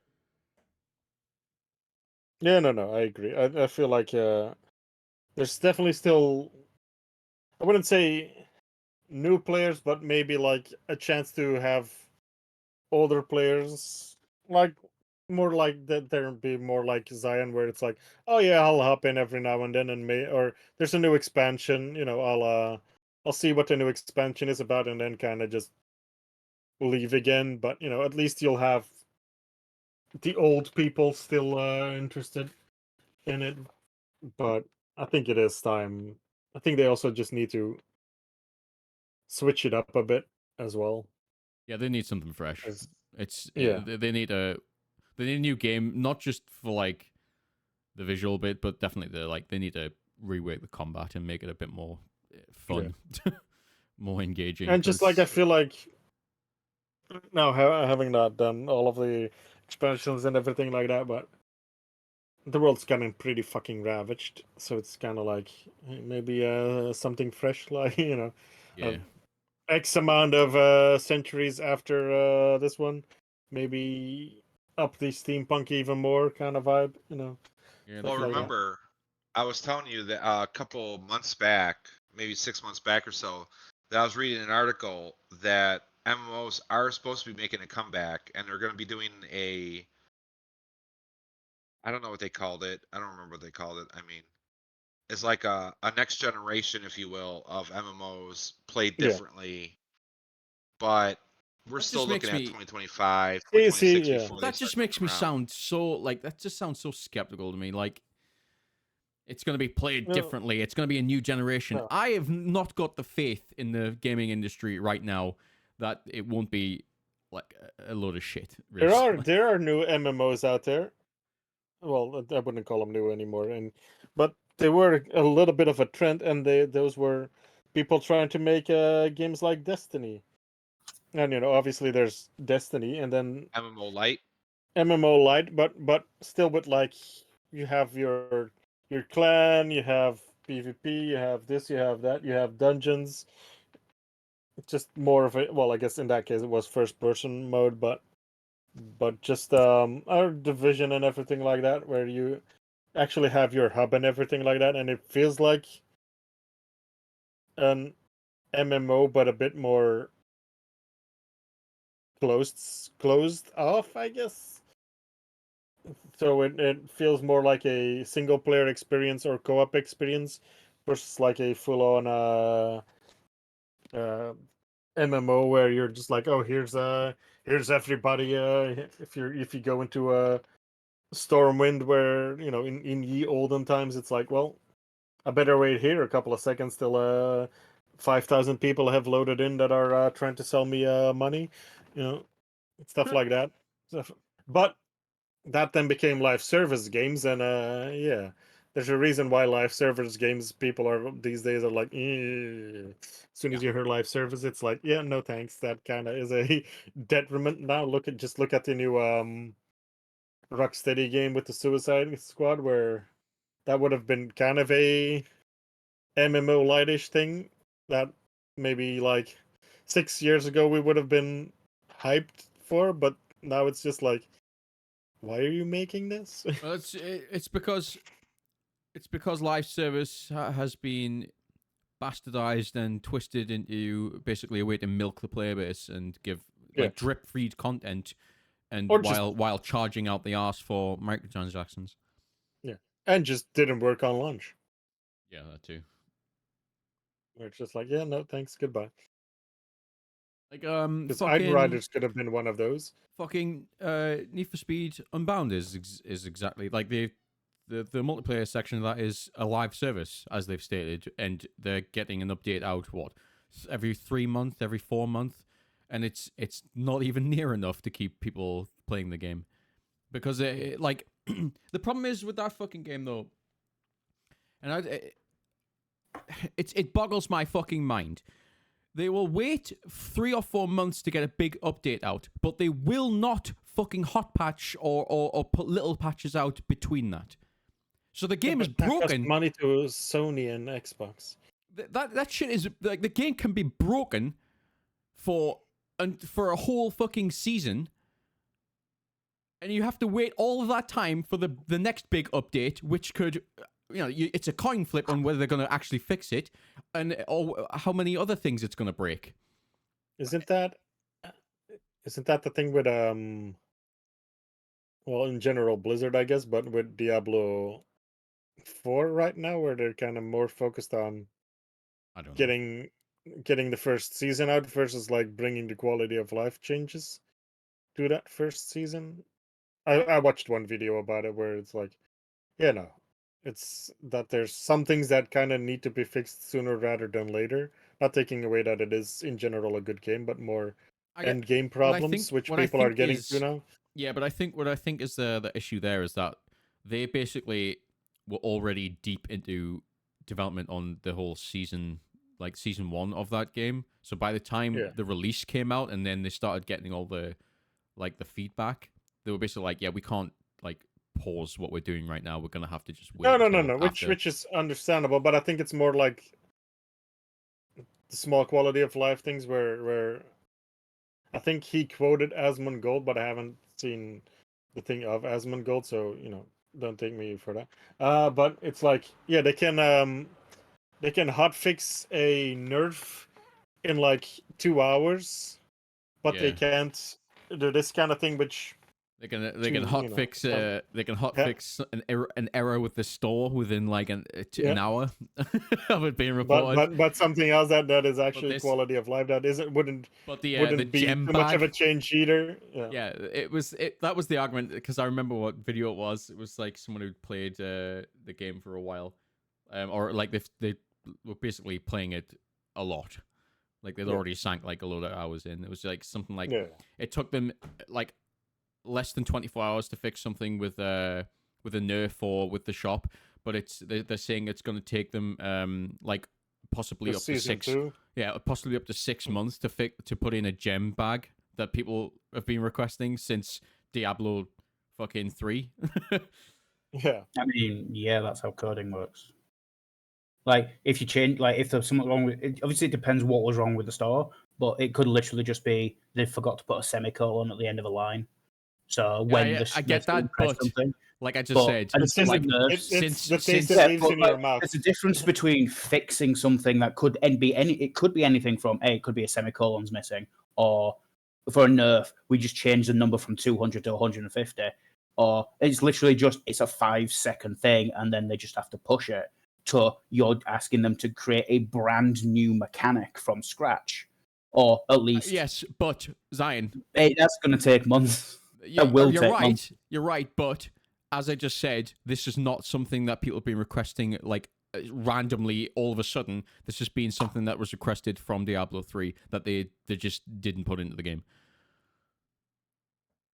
No, I agree. I feel like there's definitely still, I wouldn't say new players, but maybe like a chance to have older players, like more like that. There be more like Zion, where it's like, oh yeah, I'll hop in every now and then, and or there's a new expansion. I'll see what the new expansion is about, and then kind of just leave again. But at least you'll have the old people still interested in it, but I think it is time. I think they also just need to switch it up a bit as well. Yeah, they need something fresh. 'Cause- It's yeah, they need a new game, not just for like the visual bit, but definitely they need to rework the combat and make it a bit more fun, more engaging. and just like I 'cause- feel like now having not done all of the expansions and everything like that, but the world's getting pretty fucking ravaged. So it's kind of like maybe something fresh, like yeah, X amount of centuries after this one, maybe up the steampunk even more kind of vibe, yeah. Well, stuff like that. remember, I was telling you that a couple months back, maybe 6 months back or so, that I was reading an article that MMOs are supposed to be making a comeback, and they're going to be doing I don't know what they called it. I don't remember what they called it. I mean, it's like a next generation, if you will, of MMOs played Yeah. differently, but we're That still just makes looking at me 2025, See, 2026 yeah. before they that start just makes moving me around. sound so like that just sounds so skeptical to me. Like it's going to be played No. differently. It's going to be a new generation. No. I have not got the faith in the gaming industry right now that it won't be like a load of shit. Really. There are new MMOs out there. Well, I wouldn't call them new anymore, but they were a little bit of a trend, and those were people trying to make games like Destiny. And obviously there's Destiny, and then MMO Lite. MMO Lite, but still with like you have your clan, you have PvP, you have this, you have that, you have dungeons. It's just more of a, well, I guess in that case it was first person mode, but just our division and everything like that, where you actually have your hub and everything like that, and it feels like an MMO, but a bit more closed off, I guess. So it feels more like a single player experience or co-op experience versus like a full on uh MMO where you're just like, oh, here's everybody. If you go into a Stormwind where in ye olden times it's like, well, I better wait here a couple of seconds till 5,000 people have loaded in that are trying to sell me money, stuff like that. But that then became live service games, and yeah, there's a reason why live service games people are these days are like, "Eh." As soon as you hear live service, it's like, yeah, no thanks. That kind of is a detriment. Now look at the new Rocksteady game with the Suicide Squad, where that would have been kind of a MMO lightish thing that maybe like 6 years ago we would have been hyped for, but now it's just like, why are you making this? Well, it's because live service has been bastardized and twisted into basically a way to milk the player base and give Yeah. like drip feed content, and Or just while charging out the arse for microtransactions. and just didn't work on launch. Yeah, that too. Where it's just like, yeah, no, thanks, goodbye. Like Because fucking Riders could have been one of those. fucking Need for Speed Unbound is exactly like the multiplayer section of that is a live service, as they've stated, and they're getting an update out every 3 months, every 4 months, and it's not even near enough to keep people playing the game because like the problem is with that fucking game though, and it boggles my fucking mind. They will wait 3 or 4 months to get a big update out, but they will not fucking hot patch or put little patches out between that. So the game is But that costs broken. money to Sony and Xbox. That shit is like the game can be broken for a whole fucking season, and you have to wait all of that time for the next big update, which could, it's a coin flip on whether they're going to actually fix it, and or how many other things it's going to break. Isn't that the thing with well, in general Blizzard, I guess, but with Diablo 4 right now, where they're kind of more focused on I don't know. getting the first season out versus like bringing the quality of life changes to that first season. I watched one video about it where it's like, yeah, no, it's that there's some things that kind of need to be fixed sooner rather than later. Not taking away that it is in general a good game, but more I get end game what I problems think. which What I people are think getting is to now. yeah, but I think what I think is the issue there is that they basically were already deep into development on the whole season, like season one of that game. So by the time Yeah. the release came out, and then they started getting all the like the feedback, they were basically like, yeah, we can't like pause what we're doing right now. We're gonna have to just wait No, until which after. is understandable, but I think it's more like the small quality of life things where I think he quoted Asmongold, but I haven't seen the thing of Asmongold, so don't take me for that. But it's like, yeah, they can hotfix a nerf in like 2 hours, but they Yeah. can't do this kind of thing, which They can to hotfix they can hotfix an error with the store within like an yeah. hour of it being But reported. but something else that is But actually this quality of life that isn't wouldn't but the wouldn't be gem too much of a bag. change either. Yeah, that was the argument because I remember what video it was. It was like someone who played the game for a while, or like they were basically playing it a lot. Like they'd Yeah. already sank like a load of hours in. It was like something like Yeah. it took them like less than 24 hours to fix something with a nerf or with the shop, but they're saying it's going to take them like possibly For up to season 6 2. possibly up to 6 months to put in a gem bag that people have been requesting since Diablo fucking 3. Yeah. I mean, yeah, that's how coding works. Like, if you change, like, if there's something wrong with it, obviously it depends what was wrong with the store, but it could literally just be they forgot to put a semicolon at the end of a line. So when Yeah, I get that, press but something, like I just but said, and It's just like it's the taste since that yeah, leaves but in like, your mouth. there's a difference between fixing something that could be it could be anything from it could be a semicolon's missing, or for a nerf we just change the number from 200 to 150, or it's literally just it's a 5-second thing and then they just have to push it to you're asking them to create a brand new mechanic from scratch, or at least yes, but Zion, that's going to take months. That will you're take right. months. You're right, but as I just said, this is not something that people have been requesting like randomly all of a sudden. This has been something that was requested from Diablo 3 that they just didn't put into the game.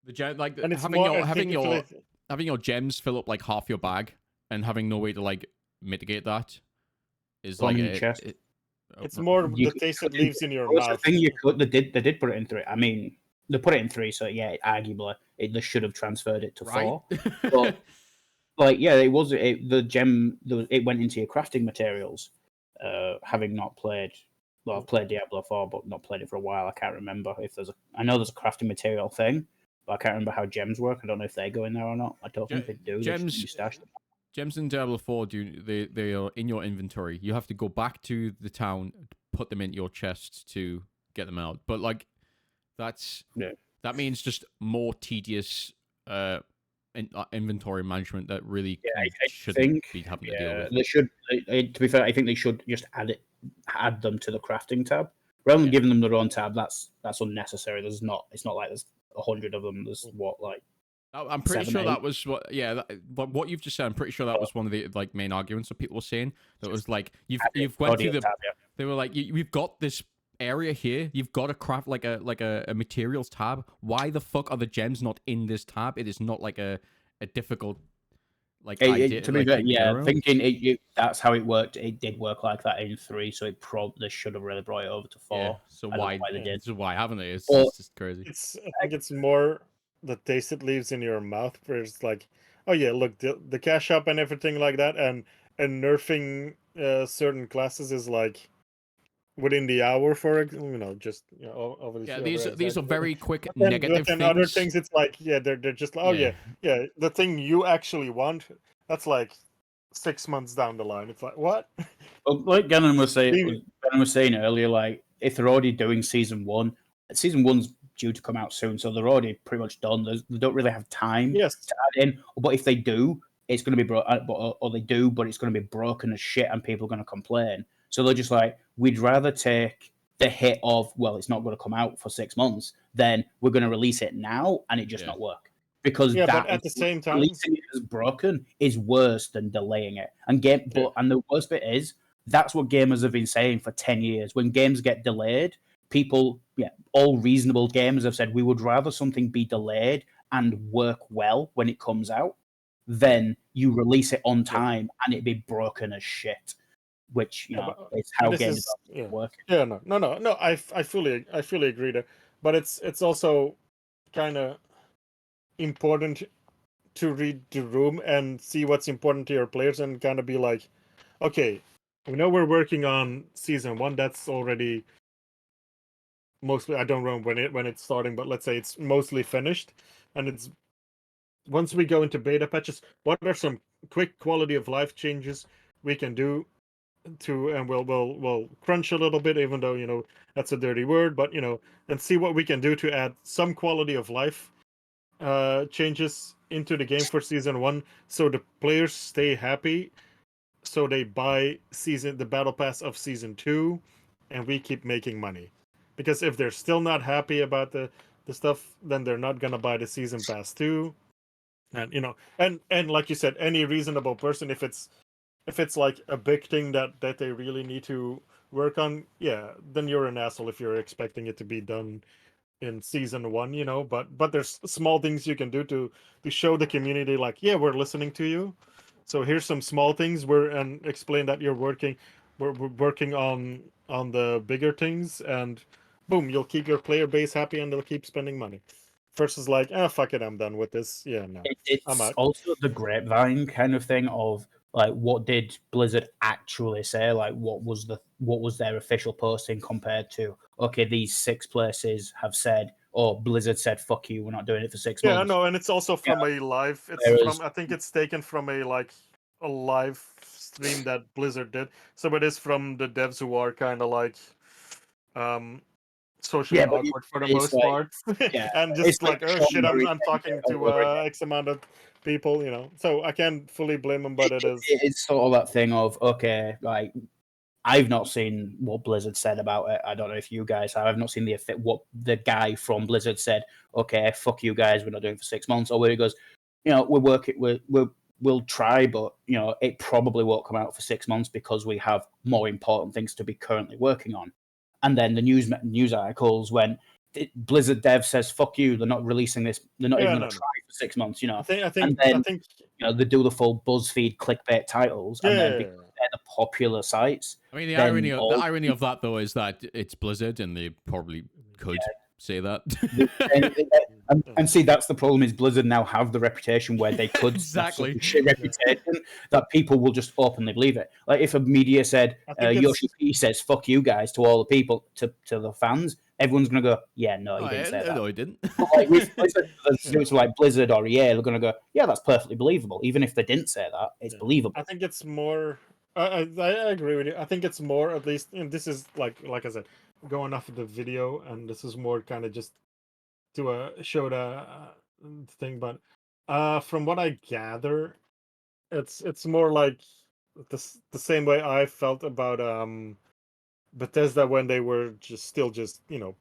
Like And it's having more having your gems fill up like half your bag and having no way to like mitigate that is From like your chest. it's more You the taste it leaves in your What's the mouth. thing you could they did put it in 3. I mean, they put it in 3, so yeah, arguably they should have transferred it to right. 4. But like, yeah, the gem. It went into your crafting materials. Having not played, well, I've played Diablo 4, but not played it for a while. I can't remember if there's I know there's a crafting material thing, but I can't remember how gems work. I don't know if they go in there or not. I don't think they do. Gems. You stash them. Gems in Diablo 4 they are in your inventory. You have to go back to the town, put them in your chest to get them out. But like that means just more tedious inventory management that really shouldn't be having to deal with. They should. To be fair, I think they should just add them to the crafting tab rather than giving them their own tab. That's unnecessary. It's not like there's 100 of them. There's I'm pretty 7, sure 8. that was what. Yeah, but what you've just said, I'm pretty sure that was one of the like main arguments that people were saying. That was like you've went through the. Tab, yeah. They were like, we've got this area here. You've got to craft like a materials tab. Why the fuck are the gems not in this tab? It is not like a difficult like idea. To be fair, yeah, thinking that's how it worked. It did work like that in 3, so it probably should have really brought it over to 4. Yeah, so why they did? So why haven't they? It's just crazy. I think it's more the taste it leaves in your mouth, where it's like, oh yeah, look, the cash up and everything like that, and nerfing certain classes is like within the hour for just obviously. These are very quick but negative then things. other things, it's like they're just like, yeah, the thing you actually want, that's like 6 months down the line. It's like, what? Well, like Gannon was saying earlier, like if they're already doing season 1's due to come out soon, so they're already pretty much done. They don't really have time to add in. But if they do, it's going to be or they do, but it's going to be broken as shit, and people are going to complain. So they're just like, we'd rather take the hit of, well, it's not going to come out for 6 months, then we're going to release it now and it just not work. because Yeah, that but at the same time, releasing it as broken is worse than delaying it. And the worst bit is that's what gamers have been saying for 10 years. When games get delayed, people, all reasonable gamers have said we would rather something be delayed and work well when it comes out than you release it on time and it be broken as shit. Which is how games are working. Yeah, no. I fully agree there, but it's also kind of important to read the room and see what's important to your players and kind of be like, okay, we know we're working on season 1. That's already mostly, I don't remember when it's starting, but let's say it's mostly finished, and it's once we go into beta patches, what are some quick quality of life changes we can do to, and we'll crunch a little bit, even though that's a dirty word, but and see what we can do to add some quality of life changes into the game for season 1, so the players stay happy, so they buy the battle pass of season 2, and we keep making money. Because if they're still not happy about the stuff, then they're not gonna buy the season pass too. And and like you said, any reasonable person, if it's like a big thing that they really need to work on, then you're an asshole if you're expecting it to be done in season 1, but there's small things you can do to show the community, like, we're listening to you, so here's some small things, and explain that we're working on the bigger things, and boom, you'll keep your player base happy and they'll keep spending money, versus like, fuck it, I'm done with this. No, I'm It's out. also the grapevine kind of thing of like, what did Blizzard actually say? Like, what was their official posting compared to, okay, these 6 places have said, oh, Blizzard said, fuck you, we're not doing it for 6 months. Yeah, no, and it's also from a live. I think it's taken from a live stream that Blizzard did. So it is from the devs who are kind of like, socially awkward for the most part, and just like, oh shit, I'm talking to X amount of people, So I can't fully blame them, but it's sort of that thing of, okay, like, I've not seen what Blizzard said about it. I don't know if you guys have. I've not seen what the guy from Blizzard said. Okay, fuck you guys, we're not doing it for 6 months. Or where he goes, we're working, we'll try, but it probably won't come out for 6 months because we have more important things to be currently working on. And then the news articles when Blizzard dev says, fuck you, they're not releasing this, they're not even going to try for 6 months, I think they do the full BuzzFeed clickbait titles, and then because they're the popular sites. I mean, the irony of that though is that it's Blizzard, and they probably could say that. and see, that's the problem, is Blizzard now have the reputation where they could exactly shit reputation that people will just openly believe it. Like if a media said Yoshi P says "fuck you guys" to all the people, to the fans, everyone's gonna go, yeah, no, he didn't say that. No, he didn't. But like with Blizzard, it's like Blizzard or EA, they're gonna go, yeah, that's perfectly believable. Even if they didn't say that, it's believable. I think it's more. I agree with you. I think it's more, at least, this is like I said, going off of the video, and this is more kind of just to show the thing. But from what I gather, it's more like the same way I felt about Bethesda when they were just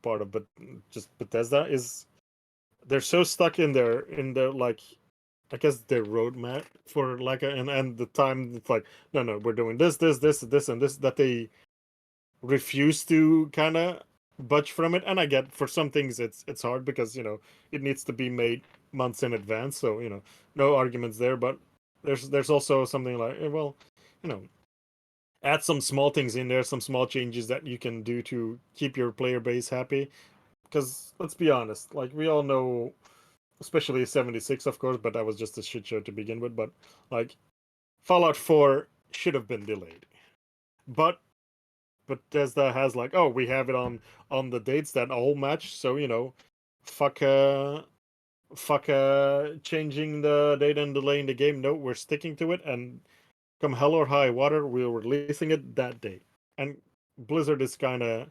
part of, but just Bethesda is, they're so stuck in their like, I guess, their roadmap for like and the time. It's like, no, we're doing this, and this, that they refuse to kind of budge from it. And I get, for some things it's hard because it needs to be made months in advance. So no arguments there. But there's also something like, well, add some small things in there, some small changes that you can do to keep your player base happy. Because let's be honest, like, we all know, especially 76, of course, but that was just a shit show to begin with. But like, Fallout 4 should have been delayed, but Bethesda has like, oh, we have it on the dates that all match, so fuck changing the date and delaying the game. No, we're sticking to it, and come hell or high water, we're releasing it that day. And Blizzard is kind of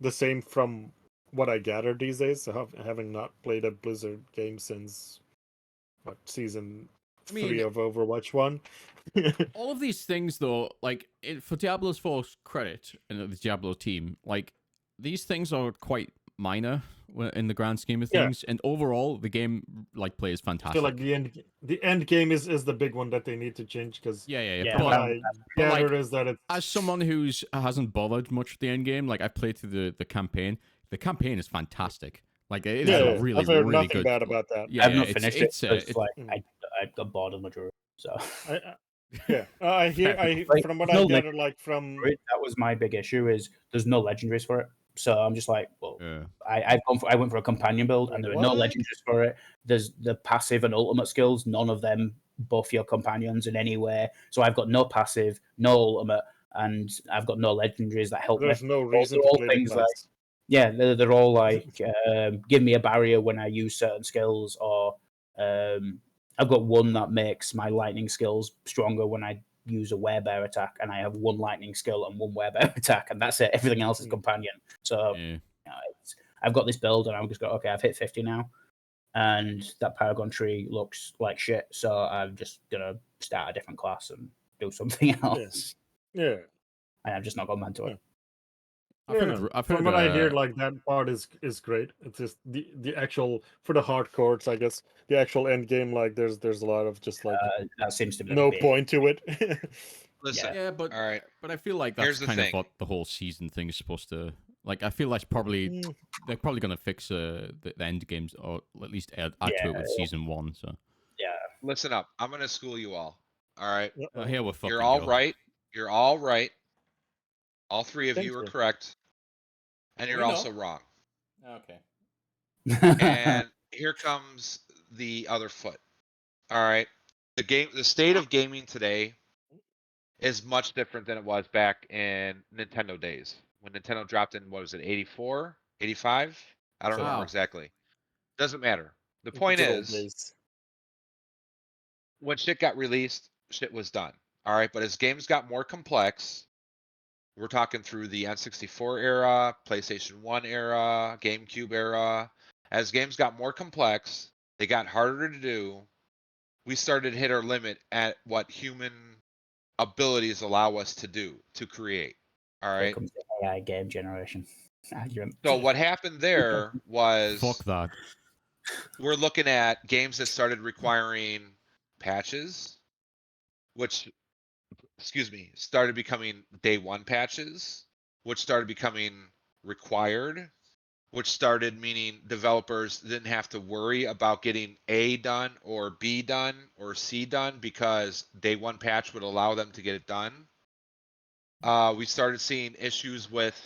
the same, from what I gather these days, so having not played a Blizzard game since season 3 of Overwatch 1. All of these things, though, like, for Diablo's credit and the Diablo team, like, these things are quite minor in the grand scheme of Yeah. things. And overall, the game like plays I fantastic. feel like the end game is the big one that they need to change because yeah. Yeah, from what I but, like, gather is that it's as someone who's hasn't bothered much with the end game, like I've played through the campaign. The campaign is fantastic. Like it is yeah, really, I've heard really nothing good. bad about that. Yeah, I've not it's finished it's it because like Mm. I got bored of the majority. So Yeah, I hear. Like, From what no I gather, like from that was my big issue is there's no legendaries for it. So I'm just like, well, yeah. I went for a companion build and Wait, there were no what? legendaries for it. There's the passive and ultimate skills. None of them buff your companions in any way. So I've got no passive, no ultimate, and I've got no legendaries that help there's me. no Those reason are to all play the things like class. yeah, they're all like give me a barrier when I use certain skills, or I've got one that makes my lightning skills stronger when I use a werebear attack, and I have one lightning skill and one werebear attack, and that's it. Everything else is Mm. companion. So Yeah. I've got this build, and I'm just go, okay, I've hit 50 now, and that Paragon tree looks like shit, so I'm just gonna start a different class and do something else. Yeah. And I've just not gone man to it. I've Yeah, heard. no. I've From heard. what I hear, like that part is great. It's just the actual for the hardcores, I guess. The actual end game, like there's a lot of just like That seems to be no the big- point to it. Listen, yeah, but all right. I feel like Here's that's the kind of thing. what the whole season thing is supposed to. Like, I feel like probably Mm. they're probably gonna fix the end games, or at least add to Yeah. it with season 1. So Listen up. I'm gonna school you all. All right. Uh-oh. here we're fucking. You're all go. right. You're all right. All three of Thank you are you. correct, and We you're know. also wrong. Okay. And here comes the other foot. All right. The state of gaming today is much different than it was back in Nintendo days. When Nintendo dropped in, what was it, 84, 85? I don't remember Wow. exactly. Doesn't matter. The point Good old is, days. when shit got released, shit was done. All right. But as games got more complex, we're talking through the N64 era, PlayStation 1 era, GameCube era. As games got more complex, they got harder to do. We started to hit our limit at what human abilities allow us to do, to create. All Here right. comes the AI game generation. Argument. So what happened there was Fuck that. we're looking at games that started requiring patches, which, excuse me, started becoming day one patches, which started becoming required, which started meaning developers didn't have to worry about getting A done or B done or C done because day one patch would allow them to get it done. We started seeing issues with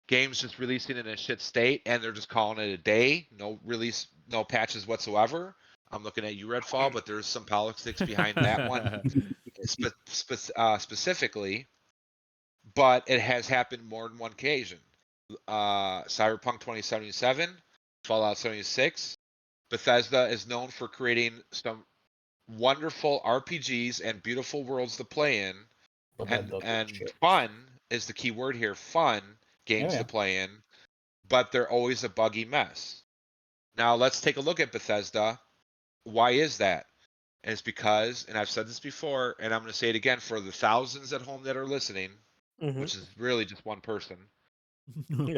games just releasing in a shit state and they're just calling it a day, no release, no patches whatsoever. I'm looking at you, Redfall, but there's some politics behind that one specifically. But it has happened more than one occasion. Cyberpunk 2077, Fallout 76. Bethesda is known for creating some wonderful RPGs and beautiful worlds to play in, But and fun is the key word here. Fun games yeah. to play in, but they're always a buggy mess. Now let's take a look at Bethesda. Why is that? And it's because, and I've said this before, and I'm going to say it again for the thousands at home that are listening, Mhm. which is really just one person.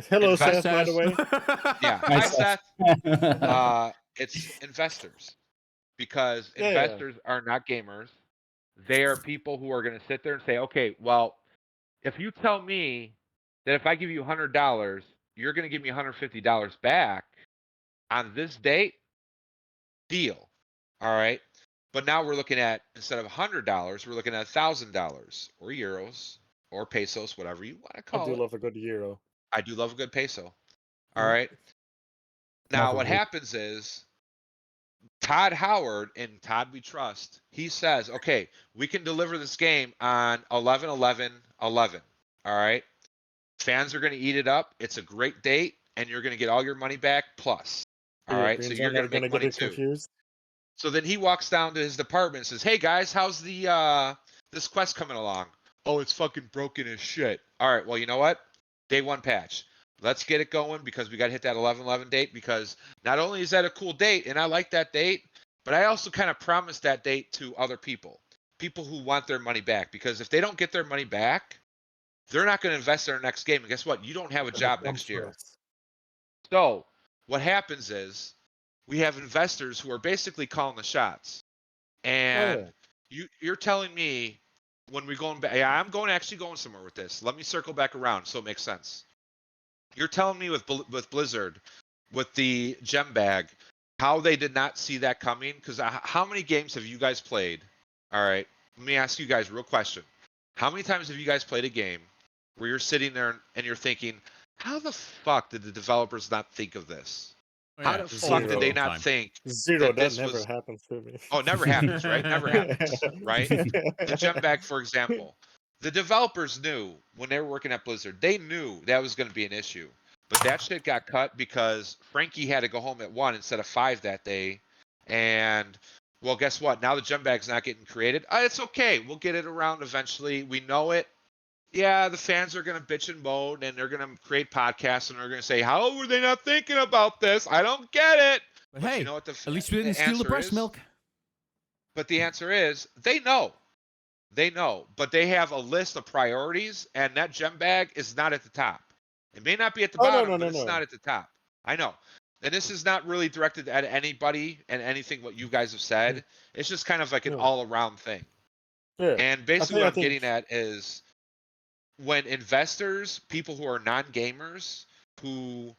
Hello, Invest- Seth, by the way. Yeah, hi Seth. It's investors, because Yeah. investors are not gamers. They are people who are going to sit there and say, okay, well, if you tell me that if I give you $100, you're going to give me $150 back on this date, deal. All right. But now we're looking at, instead of $100, we're looking at $1,000 or euros or pesos, whatever you want to I call do it. love a good euro. I do love a good peso. All Mhm. right. Now, what happens is Todd Howard, and Todd we trust, he says, okay, we can deliver this game on 11/11/11. All right. Fans are going to eat it up. It's a great date, and you're going to get all your money back plus. All Yeah, right. So Greens you're are going not to make gonna money get it too. confused. So then he walks down to his department and says, hey guys, how's the this quest coming along? Oh, it's fucking broken as shit. All right, well, you know what? Day one patch. Let's get it going because we got to hit that 11/11 date, because not only is that a cool date and I like that date, but I also kind of promised that date to other people who want their money back, because if they don't get their money back, they're not going to invest in their next game. And guess what? You don't have a Gonna job come next for year. us. So what happens is we have investors who are basically calling the shots. And you're telling me when we're going back, yeah, I'm actually going somewhere with this. Let me circle back around so it makes sense. You're telling me with Blizzard, with the gem bag, how they did not see that coming? Because how many games have you guys played? All right, let me ask you guys a real question. How many times have you guys played a game where you're sitting there and you're thinking, how the fuck did the developers not think of this? How the fuck did they not think Zero. that That this never was? happens to me. Oh, it never happens, right? Never happens, right? The gem bag, for example. The developers knew when they were working at Blizzard, they knew that was going to be an issue. But that shit got cut because Frankie had to go home at 1 instead of 5 that day. And, well, guess what? Now the gem bag's not getting created. It's okay. We'll get it around eventually. We know it. Yeah, the fans are going to bitch and moan, and they're going to create podcasts, and they're going to say, how were they not thinking about this? I don't get it. But hey, you know what at least we didn't steal the breast milk. But the answer is they know. They know. But they have a list of priorities, and that gem bag is not at the top. It may not be at the bottom, but it's not at the top. I know. And this is not really directed at anybody and anything what you guys have said. It's just kind of like an all-around thing. Yeah. And basically what I'm getting at is when investors, people who are non-gamers, who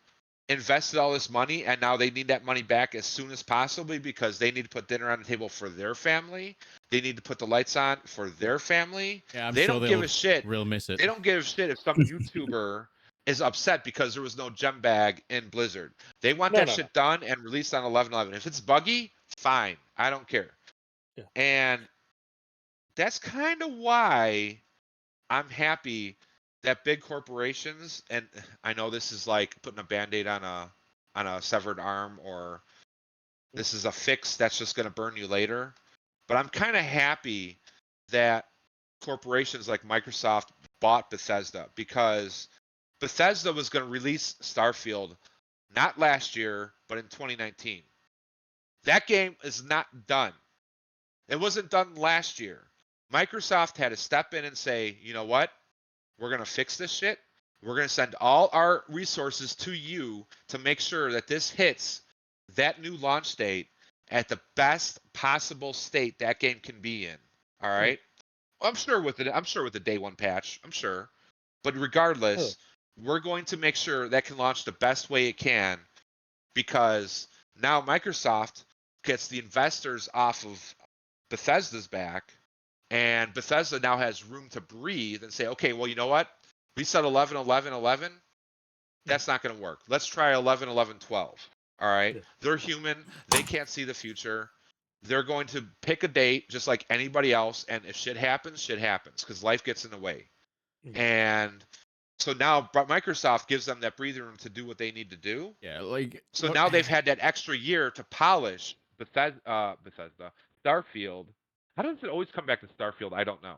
invested all this money and now they need that money back as soon as possible because they need to put dinner on the table for their family. They need to put the lights on for their family. Yeah, they don't give a shit. Real miss it. They don't give a shit if some YouTuber is upset because there was no gem bag in Blizzard. They want that shit done and released on 11/11. If it's buggy, fine. I don't care. Yeah. And that's kind of why I'm happy that big corporations, and I know this is like putting a Band-Aid on a severed arm, or this is a fix that's just going to burn you later. But I'm kind of happy that corporations like Microsoft bought Bethesda, because Bethesda was going to release Starfield not last year, but in 2019. That game is not done. It wasn't done last year. Microsoft had to step in and say, you know what? We're going to fix this shit. We're going to send all our resources to you to make sure that this hits that new launch date at the best possible state that game can be in. All right. I'm sure with the day one patch, I'm sure. But regardless, we're going to make sure that can launch the best way it can, because now Microsoft gets the investors off of Bethesda's back, and Bethesda now has room to breathe and say, okay, well, you know what? We said 11/11/11. That's not going to work. Let's try 11/11/12. All right. Yeah. They're human. They can't see the future. They're going to pick a date just like anybody else. And if shit happens, because life gets in the way. And so now Microsoft gives them that breathing room to do what they need to do. Yeah. Like, so now they've had that extra year to polish Bethesda, Starfield. How does it always come back to Starfield? I don't know.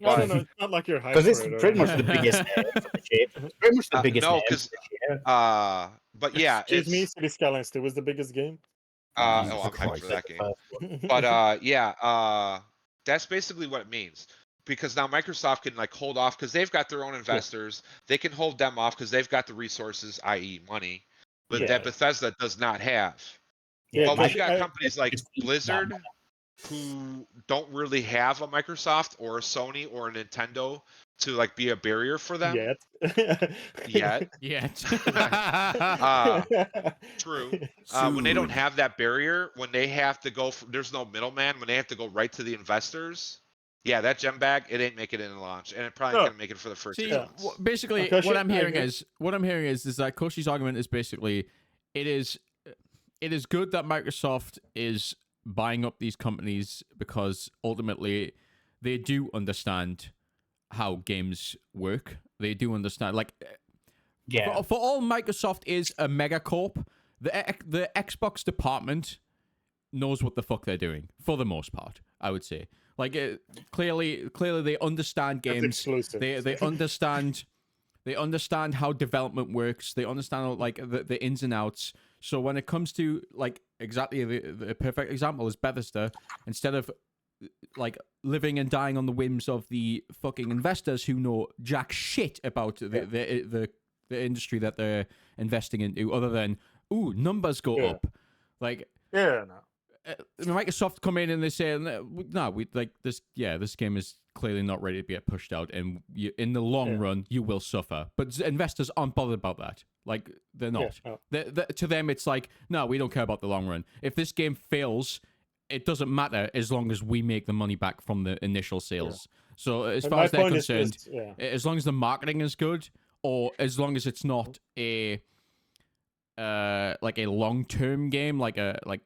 I don't know. It's not like you're hyped because it's pretty much the biggest name for the year. It's pretty much the biggest name for the year. But yeah, excuse me, City Skylines 2 was the biggest game. I'm hyped for that game. But yeah, that's basically what it means. Because now Microsoft can like hold off because they've got their own investors. Yeah. They can hold them off because they've got the resources, i.e., money, but that Bethesda does not have. Yeah, but we've got companies like Blizzard who don't really have a Microsoft or a Sony or a Nintendo to like be a barrier for them. Yet. True. When they don't have that barrier, when they have to go, there's no middleman, when they have to go right to the investors. Yeah, that gem bag, it ain't making it in the launch, and it probably ain't gonna make it for the first. See, basically, what I'm hearing is that Koshi's argument is basically, it is good that Microsoft is buying up these companies because ultimately they do understand how games work. They do understand, like, for all Microsoft is a megacorp, the Xbox department knows what the fuck they're doing for the most part, I would say. Like, clearly they understand games. They understand how development works. They understand like the ins and outs. So when it comes to like exactly the perfect example is Bethesda, instead of like living and dying on the whims of the fucking investors who know jack shit about the the industry that they're investing into, other than numbers go Yeah. up. Like Yeah, no. Microsoft come in and they say, no, we like this. Yeah, this game is clearly not ready to get pushed out, and in the long run, you will suffer. But investors aren't bothered about that. Like they're not. Yeah, To them, it's like, no, we don't care about the long run. If this game fails, it doesn't matter as long as we make the money back from the initial sales. So as And far my as they're point is concerned, just, yeah. as long as the marketing is good, or as long as it's not a like a long-term game, like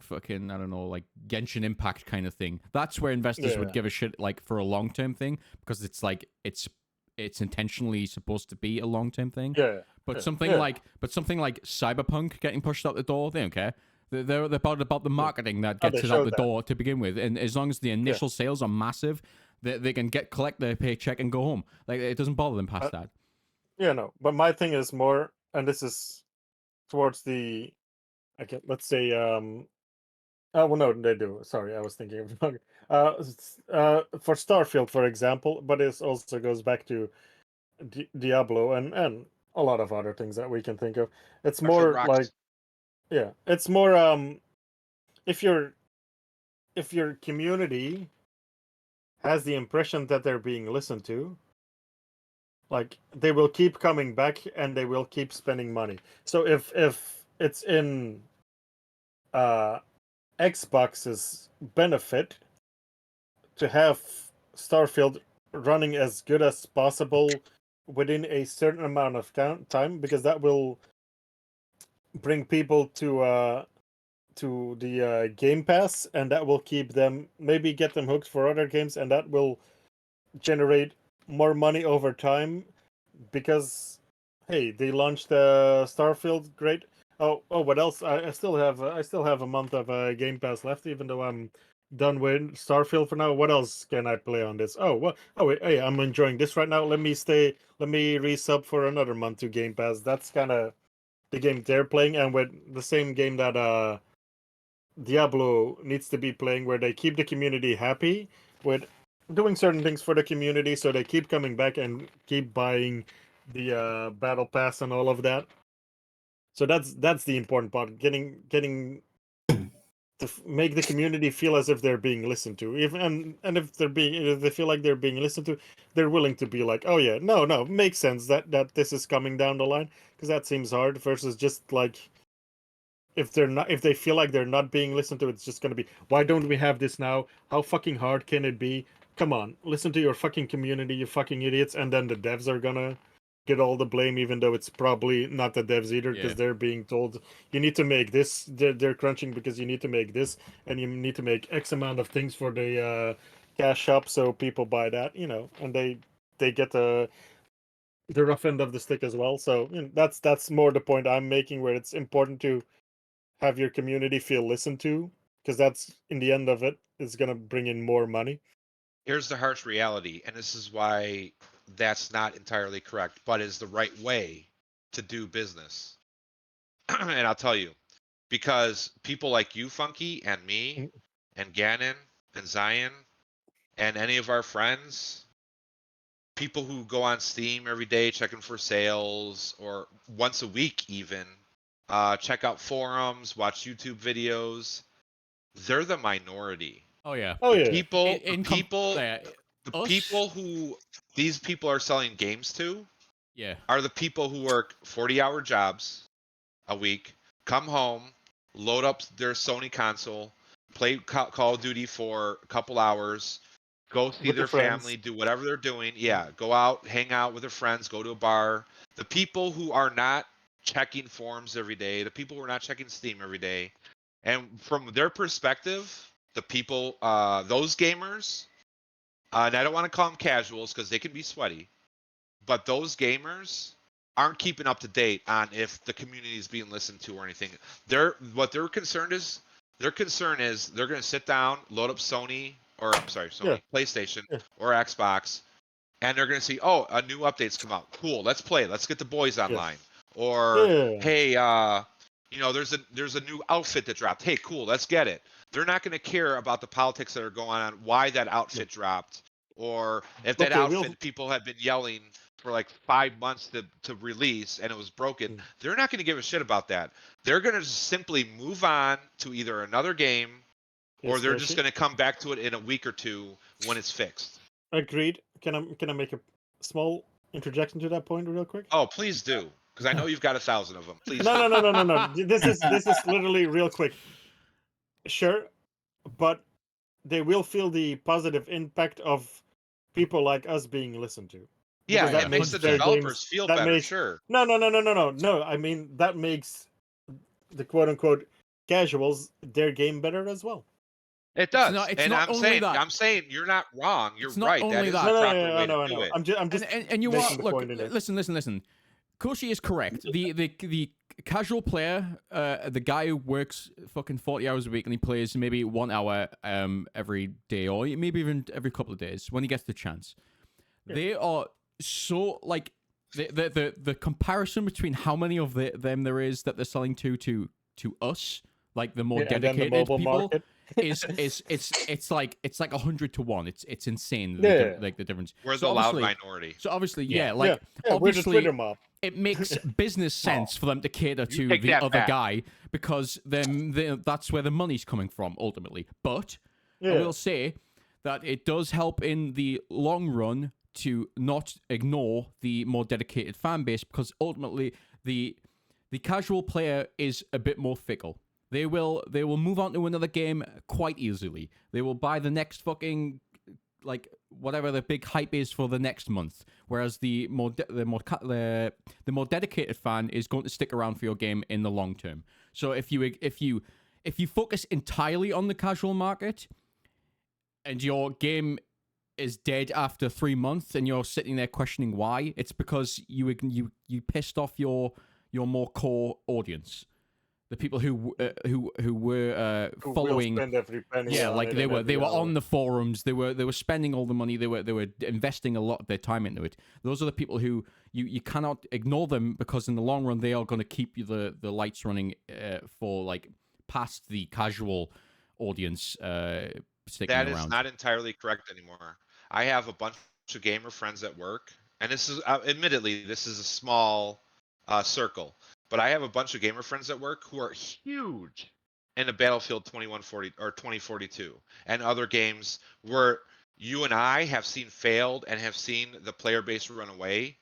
fucking, I don't know, like Genshin Impact kind of thing. That's where investors would Yeah. give a shit, like, for a long-term thing, because it's like it's intentionally supposed to be a long-term thing. Yeah. But yeah, something yeah. like Cyberpunk getting pushed out the door, they don't care. They're about the marketing that Oh, gets they it out showed the that. door to begin with, and as long as the initial sales are massive, they can collect their paycheck and go home. Like, it doesn't bother them past that. Yeah, no. But my thing is more, and this is towards the, let's say, oh well, no, they do. Sorry, I was thinking of for Starfield, for example. But it also goes back to Diablo and a lot of other things that we can think of. It's Starfield more rocks. like, yeah, it's more if your community has the impression that they're being listened to, like, they will keep coming back and they will keep spending money. So if it's in Xbox's benefit to have Starfield running as good as possible within a certain amount of time, because that will bring people to the Game Pass, and that will keep them, maybe get them hooked for other games, and that will generate more money over time, because hey, they launched Starfield, great. Oh, what else? I still have a month of Game Pass left, even though I'm done with Starfield for now. What else can I play on this? Oh, what? Oh, wait, hey, I'm enjoying this right now. Let me resub for another month to Game Pass. That's kind of the game they're playing, and with the same game that Diablo needs to be playing, where they keep the community happy with doing certain things for the community, so they keep coming back and keep buying the battle pass and all of that. So that's the important part, getting to make the community feel as if they're being listened to. And if they feel like they're being listened to, they're willing to be like, oh yeah, no, makes sense that this is coming down the line, because that seems hard, versus just like, if they feel like they're not being listened to, it's just going to be, why don't we have this now? How fucking hard can it be? Come on, listen to your fucking community, you fucking idiots. And then the devs are gonna get all the blame, even though it's probably not the devs either, because Yeah. they're being told, you need to make this. They're crunching because you need to make this, and you need to make X amount of things for the cash shop, so people buy that, and they get the rough end of the stick as well. So that's more the point I'm making, where it's important to have your community feel listened to, because that's, in the end of it, is going to bring in more money. Here's the harsh reality, and this is why that's not entirely correct, but is the right way to do business. And I'll tell you, because people like you, Funky, and me, Mm. and Gannon, and Zion, and any of our friends, people who go on Steam every day checking for sales, or once a week even, check out forums, watch YouTube videos, they're the minority. Oh yeah. Oh yeah. People, the Us? people who these people are selling games to Yeah. are the people who work 40-hour jobs a week, come home, load up their Sony console, play Call of Duty for a couple hours, go see With their their friends. family, do whatever they're doing. Yeah, go out, hang out with their friends, go to a bar. The people who are not checking forums every day, the people who are not checking Steam every day, and from their perspective, the people, those gamers, and I don't want to call them casuals because they can be sweaty, but those gamers aren't keeping up to date on if the community is being listened to or anything. Their concern is they're going to sit down, load up Sony, or I'm sorry, Yeah. Sony, PlayStation, Yeah. or Xbox, and they're going to see, oh, a new update's come out. Cool, let's play. Let's get the boys online. Or Yeah. hey, there's a new outfit that dropped. Hey, cool, let's get it. They're not going to care about the politics that are going on, why that outfit dropped, or if that Okay, outfit people have been yelling for like 5 months to release and it was broken, they're not going to give a shit about that. They're going to simply move on to either another game or they're just going to come back to it in a week or two when it's fixed. Agreed. Can I make a small interjection to that point real quick? Oh, please do, because I know you've got 1,000 of them. Please. No. This is literally real quick. Sure, but they will feel the positive impact of people like us being listened to. Yeah, Because it makes the their developers games- feel that better. makes- Sure. No. I mean, that makes the quote unquote casuals their game better as well. It does. it's And not only that. I'm saying you're not wrong. You're It's not right. only That is that. the No, proper way I know. to do it. I'm just And you making are the look. point in it. Listen. Koshi is correct. The casual player, the guy who works fucking 40 hours a week and he plays maybe 1 hour every day or maybe even every couple of days when he gets the chance. Yeah. They are so like the comparison between how many of them there is that they're selling to us, like the more Yeah, and then the dedicated mobile people. market. It's like 100 to 1. It's insane. Yeah. Like the difference. We're So the loud obviously- minority. So obviously, Yeah. like Yeah, we're the obviously, Twitter mob. it makes business sense for them to cater to take the that other back. guy because that's where the money's coming from ultimately. But I Yeah. will say that it does help in the long run to not ignore the more dedicated fan base because ultimately the casual player is a bit more fickle. They will move on to another game quite easily. They will buy the next fucking like whatever the big hype is for the next month. Whereas the more dedicated fan is going to stick around for your game in the long term. So if you focus entirely on the casual market and your game is dead after 3 months and you're sitting there questioning why, it's because you pissed off your more core audience. The people who were Who will following, spend every penny yeah, on like it they and were every hour. on the forums. They were spending all the money. They were investing a lot of their time into it. Those are the people who you cannot ignore them because in the long run they are going to keep you the lights running for like past the casual audience sticking That around. is not entirely correct anymore. I have a bunch of gamer friends at work, and this is admittedly this is a small circle, but I have a bunch of gamer friends at work who are huge in the Battlefield 2140 or 2042 and other games where you and I have seen failed and have seen the player base run away,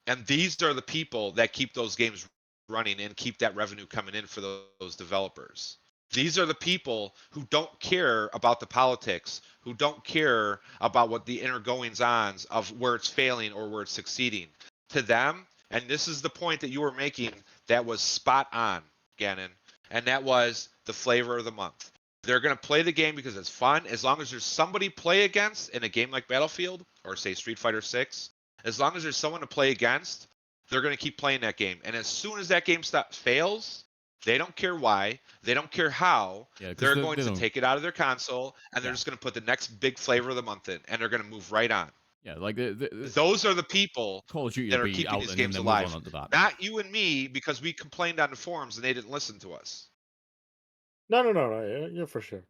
and these are the people that keep those games running and keep that revenue coming in for those developers. These are the people who don't care about the politics, who don't care about what the inner goings-ons of where it's failing or where it's succeeding. To them, and this is the point that you were making that was spot on, Gannon, and that was the flavor of the month. They're going to play the game because it's fun. As long as there's somebody to play against in a game like Battlefield or say Street Fighter 6, as long as there's someone to play against, they're going to keep playing that game. And as soon as that game fails, they don't care why. They don't care how. Yeah, 'cause they're they going to don't- take it out of their console, and they're Yeah. just going to put the next big flavor of the month in, and they're going to move right on. Yeah, like Those are the people Call of Duty that will are be keeping out these and games then move on alive. onto that. Not you and me, because we complained on the forums and they didn't listen to us. No, yeah, for sure.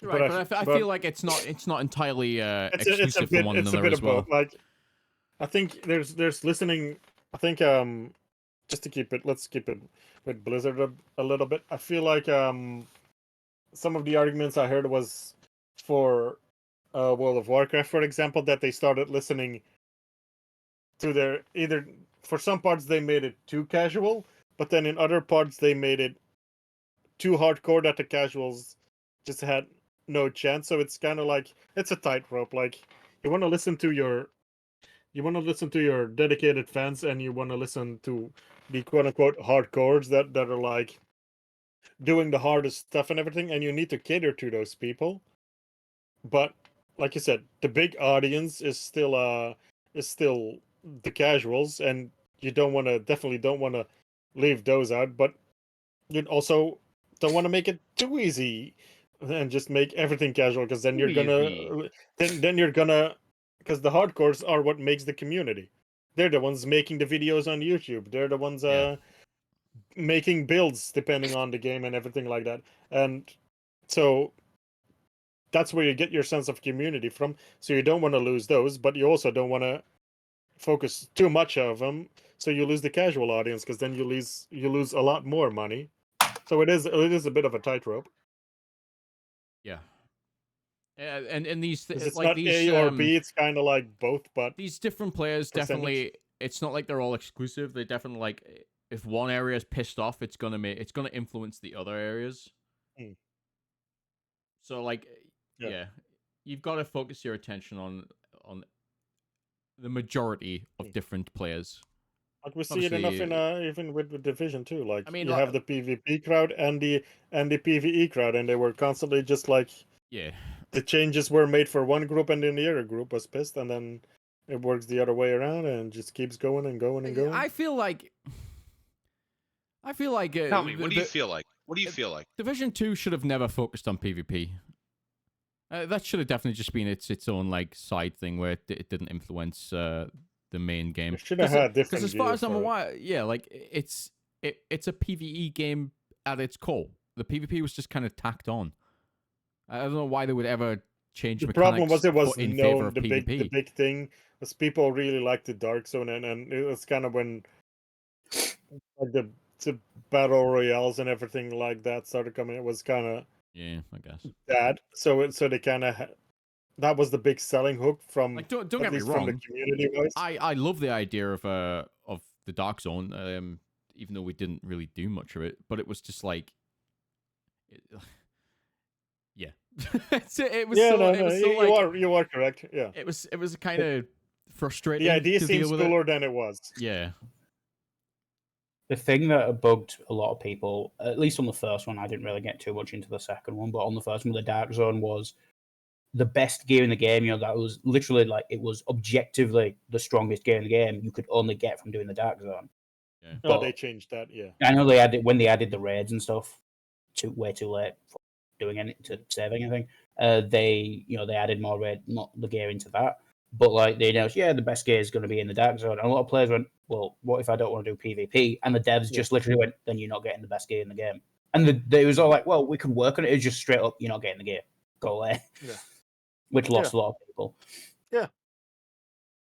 Right, but I feel like it's not entirely exclusive from one it's another a bit as of well. both. Like, I think there's listening. I think just to let's keep it with Blizzard a little bit. I feel like some of the arguments I heard was for World of Warcraft, for example, that they started listening to their either for some parts they made it too casual, but then in other parts they made it too hardcore that the casuals just had no chance. So it's kind of like it's a tightrope. Like you want to listen to your dedicated fans, and you want to listen to the quote unquote hardcores that are like doing the hardest stuff and everything, and you need to cater to those people. But like you said, the big audience is still the casuals, and you definitely don't want to leave those out, but you also don't want to make it too easy and just make everything casual, because then you're gonna because the hardcores are what makes the community. They're the ones making the videos on YouTube. They're the ones Yeah. making builds depending on the game and everything like that. And so that's where you get your sense of community from. So you don't want to lose those, but you also don't want to focus too much of them, so you lose the casual audience because then you lose a lot more money. So it is a bit of a tightrope. Yeah. And these 'Cause it's like not these A or B, it's kind of like both, but these different players percentage. definitely. It's not like they're all exclusive. They definitely like if one area is pissed off, it's gonna influence the other areas. Hmm. So like, yeah, you've got to focus your attention on the majority of different players. Like we see it enough in Obviously, even with Division too. Like I mean, you have the PvP crowd and the PvE crowd, and they were constantly just like yeah, the changes were made for one group, and then the other group was pissed, and then it works the other way around, and just keeps going and going and going. I feel like Tell me, what do you feel like? What do you feel like? Division 2 should have never focused on PvP. That should have definitely just been its own like side thing where it didn't influence the main game. It should have had different. Because as far as I'm gear for it. aware, yeah, like it's a PvE game at its core. The PvP was just kind of tacked on. I don't know why they would ever change The mechanics problem was it was in favor known of the PvP. big thing was people really liked the Dark Zone, and it was kind of when like the battle royales and everything like that started coming. It was kind of Yeah, I guess. bad. So they kind of that was the big selling hook from Like, don't at get me least from the wrong. community wise. I love the idea of the Dark Zone, even though we didn't really do much of it. But it was just like, yeah, it was Yeah, so, no, it no, was so you are correct. Yeah, it was kind of frustrating. the idea to seems deal with cooler than it was. Yeah, The thing that bugged a lot of people, at least on the first one, I didn't really get too much into the second one, but on the first one, the Dark Zone was the best gear in the game. You know, that was literally like it was objectively the strongest gear in the game. You could only get from doing the Dark Zone. yeah. No, they changed that. Yeah, I know they added when they added the raids and stuff. Way too late for doing any to save anything. They added more the gear into that. But like they announced, yeah, the best gear is going to be in the Dark Zone. And a lot of players went, well, what if I don't want to do PvP? And the devs just literally went, then you're not getting the best gear in the game. And it was all like, well, we could work on it. It was just straight up, you're not getting the gear. Go away. Yeah. Which lost a lot of people. Yeah.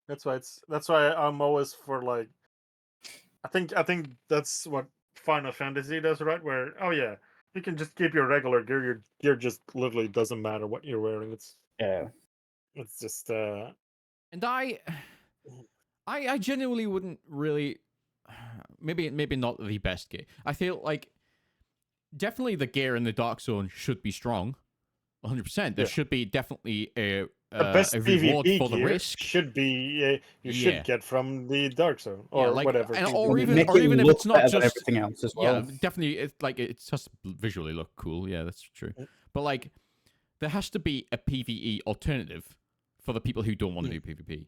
That's why I'm always for like. I think that's what Final Fantasy does, right? Where you can just keep your regular gear. Your gear just literally doesn't matter what you're wearing. It's just And I genuinely wouldn't really. Maybe not the best gear. I feel like definitely the gear in the Dark Zone should be strong, 100%. There should be definitely the best a reward PvP for the gear risk. should be should get from the Dark Zone or like, whatever. Or even if it's not just everything else as well. Yeah, definitely. It's like it has to visually look cool. Yeah, that's true. But like, there has to be a PvE alternative for the people who don't want to do PvP.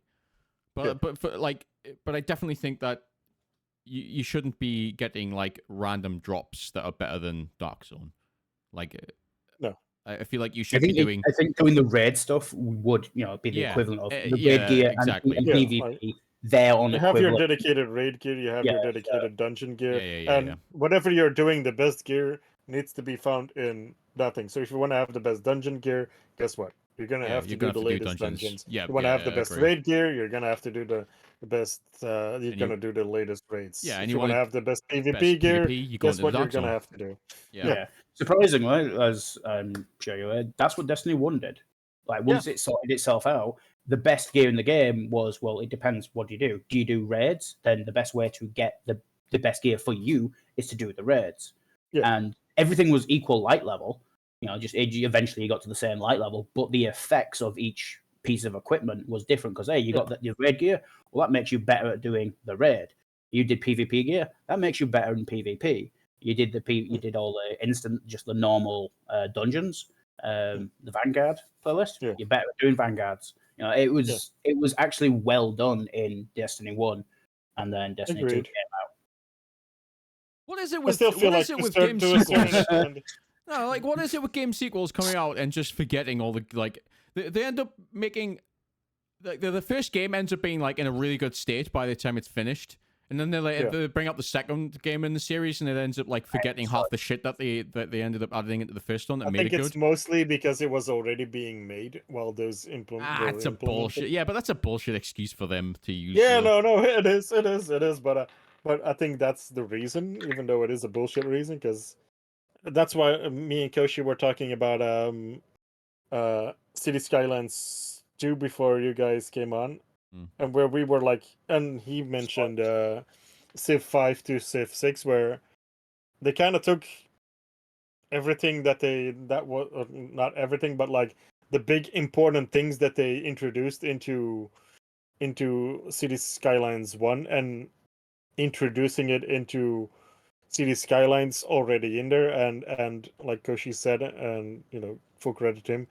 But I definitely think that you shouldn't be getting like random drops that are better than Dark Zone. Like, no, I feel like you should be doing. I think doing the raid stuff would be the equivalent of the raid gear exactly. and PvP. They're on you have equivalent. your dedicated raid gear, you have your dedicated dungeon gear, Yeah. whatever you're doing, the best gear needs to be found in that thing. So if you want to have the best dungeon gear, guess what? You're gonna have to do the latest dungeons. Yeah, you want to have the best agree. raid gear, you're gonna have to do the best. You're gonna do the latest raids. Yeah, and if you you want to want have the best PvP gear, guess what you're gonna zone. have to do. Yeah. Surprisingly, as I'm sure you're aware, that's what Destiny 1 did. Like once it sorted itself out, the best gear in the game was, well, it depends. What do you do? Do you do raids? Then the best way to get the best gear for you is to do the raids. Yeah. And everything was equal light level. Eventually you got to the same light level, but the effects of each piece of equipment was different because you got your raid gear. Well, that makes you better at doing the raid. You did PvP gear. That makes you better in PvP. You did all the instant, just the normal dungeons, the Vanguard playlist. Yeah. You're better at doing Vanguards. It was actually well done in Destiny 1, and then Destiny 2 came out. What is it with? I still feel what is like it with to game a certain sequels? extent- No, like what is it with game sequels coming out and just forgetting all the like? They end up making the first game ends up being like in a really good state by the time it's finished, And then they bring up the second game in the series, and it ends up like forgetting half the shit that they ended up adding into the first one that I made think it it's good. mostly because it was already being made while those were It's a implemented. bullshit. Yeah, but that's a bullshit excuse for them to use. Yeah, no, it is. But I think that's the reason, even though it is a bullshit reason, because that's why me and Koshi were talking about City Skylines 2 before you guys came on, and where we were like, and he mentioned Civ 5 to Civ 6, where they kind of took everything that was not everything, but like the big important things that they introduced into City Skylines 1 and introducing it into City Skylines already in there, and like Koshi said, and full credit to him,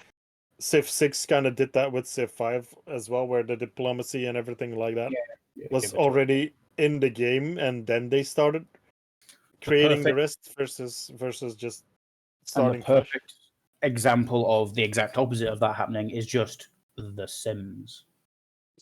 Civ 6 kind of did that with Civ 5 as well, where the diplomacy and everything like that was already in the game, and then they started creating the rest versus just starting and the fresh. perfect example of the exact opposite of that happening is just The Sims.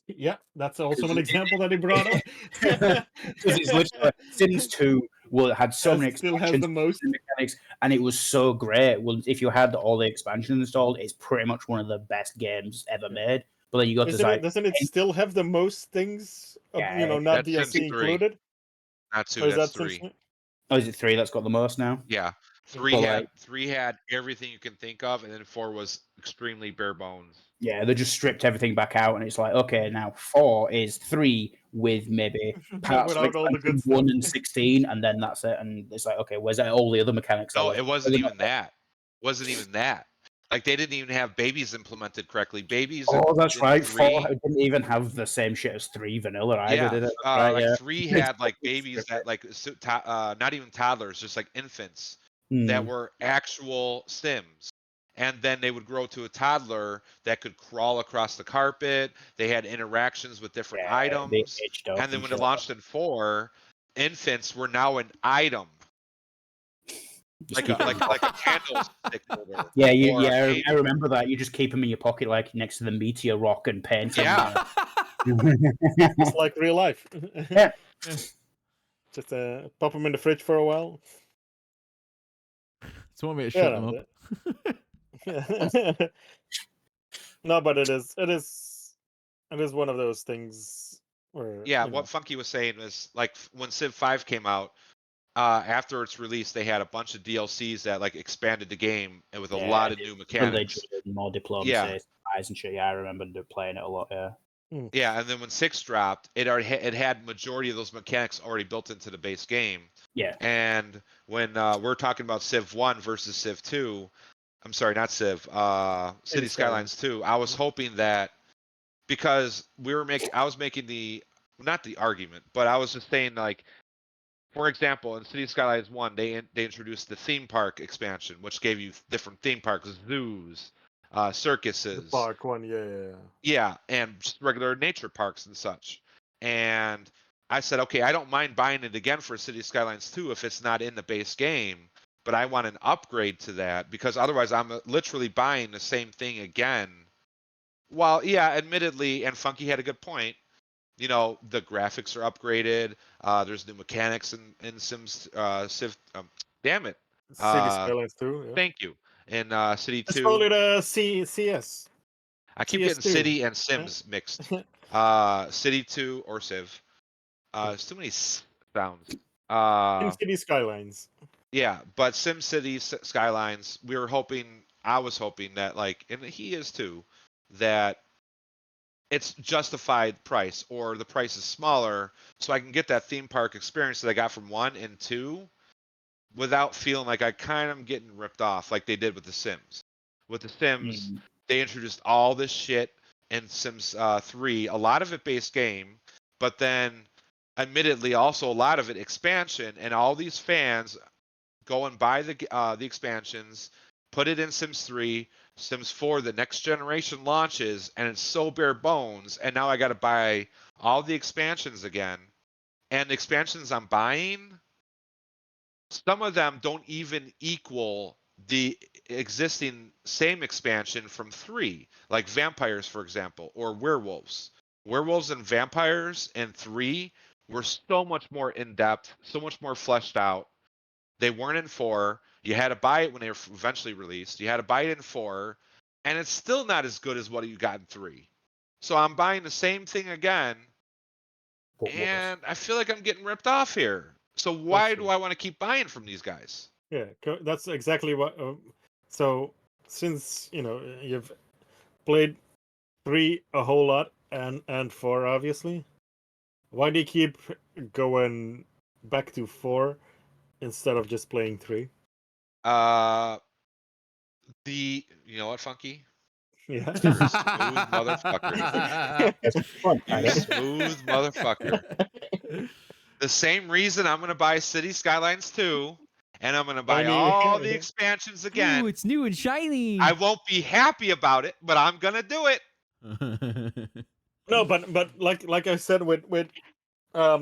Yeah, that's also an example that he brought up. Because it's literally Sims 2 had so many Still has expansions, the most mechanics, and it was so great. Well, if you had all the expansions installed, it's pretty much one of the best games ever made. But then you got to decide, doesn't it still have the most things? Yeah, Not that's Sims DLC 3. included. Not 2, Or is that's that 3. Sims? Oh, is it 3 that's got the most now? Yeah. But, 3 had everything you can think of, and then 4 was extremely bare bones. Yeah, they just stripped everything back out, and it's like, okay, now 4 is 3 with maybe parts of Without all the good expansion 1 and 16, and then that's it. And it's like, okay, where's all the other mechanics? No, it wasn't even that. Wasn't even that. Like they didn't even have babies implemented correctly. Babies. Oh, that's in right. 3, 4 didn't even have the same shit as 3 vanilla either, yeah, did it? That's right, like yeah. 3 had like babies that like not even toddlers, just like infants that were actual Sims. And then they would grow to a toddler that could crawl across the carpet. They had interactions with different They items. aged up And then and when it shit. launched in 4, infants were now an item. Like a candlestick holder. Yeah, or I remember that. You just keep them in your pocket, like next to the meteor rock, and paint them. Yeah. It's like real life. Yeah. Just pop them in the fridge for a while. It's one way to shut them up. No, but it is one of those things where what Funky was saying was like when Civ 5 came out, after its release, they had a bunch of DLCs that like expanded the game and with a lot of new mechanics. More diplomacy, spies and shit. Yeah, I remember playing it a lot. Yeah. Yeah, and then when 6 dropped, it had majority of those mechanics already built into the base game. Yeah. And when we're talking about Civ 1 versus Civ 2, I'm sorry, not Civ, City Skylines 2, I was hoping that because I was making not the argument, but I was just saying like, for example, in City Skylines 1, they introduced the theme park expansion, which gave you different theme parks, zoos, circuses. The park one, yeah. Yeah, and just regular nature parks and such. And I said, okay, I don't mind buying it again for City Skylines 2 if it's not in the base game, but I want an upgrade to that because otherwise I'm literally buying the same thing again. Well, yeah, admittedly, and Funky had a good point. The graphics are upgraded. There's new mechanics in Sims. Civ. Damn it. City Skylines 2. Yeah. Thank you. In City 2. Let's call it CS. I keep getting City and Sims mixed. City 2 or Civ. It's too many sounds. City Skylines. Yeah, but Sim City Skylines, I was hoping that like, and he is too, that it's justified price or the price is smaller so I can get that theme park experience that I got from 1 and 2 without feeling like I kind of getting ripped off like they did with the Sims. With the Sims, they introduced all this shit in Sims 3, a lot of it base game, but then admittedly also a lot of it expansion, and all these fans go and buy the expansions, put it in Sims 3, Sims 4, the next generation launches, and it's so bare bones, and now I got to buy all the expansions again. And the expansions I'm buying, some of them don't even equal the existing same expansion from 3, like vampires, for example, or werewolves. Werewolves and vampires in 3 were so much more in depth, so much more fleshed out. They weren't in 4. You had to buy it when they were eventually released. You had to buy it in 4, and it's still not as good as what you got in 3. So I'm buying the same thing again, But worse. and I feel like I'm getting ripped off here. So That's why true. do I want to keep buying from these guys? Yeah, that's exactly what. So since you've played 3 a whole lot and 4 obviously, why do you keep going back to 4 instead of just playing 3? You know what, Funky? Yeah. You're a smooth motherfucker. It's fun. I You get it. smooth motherfucker. The same reason I'm gonna buy City Skylines 2, and I'm gonna buy all the expansions again. Ooh, it's new and shiny. I won't be happy about it, but I'm gonna do it. No, but like I said with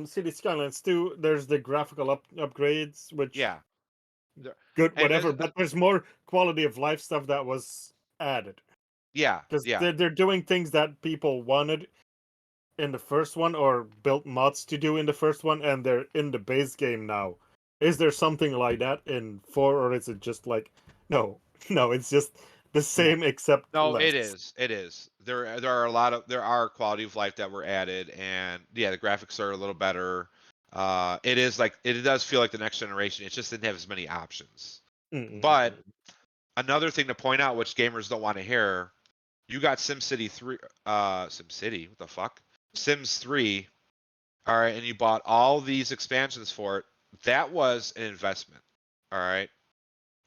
City Skylines 2, there's the graphical upgrades, which Yeah. good, And whatever. But there's more quality of life stuff that was added yeah, because yeah. they're doing things that people wanted in the first one or built mods to do in the first one, and they're in the base game now. Is there something like that in 4, or is it just like no, no? It's just the same except No, less. it is. It is. There are quality of life that were added, and yeah, the graphics are a little better. It is like it does feel like the next generation. It just didn't have as many options. But another thing to point out, which gamers don't want to hear, you got SimCity 3, SimCity, what the fuck? Sims 3, all right, and you bought all these expansions for it. That was an investment, all right.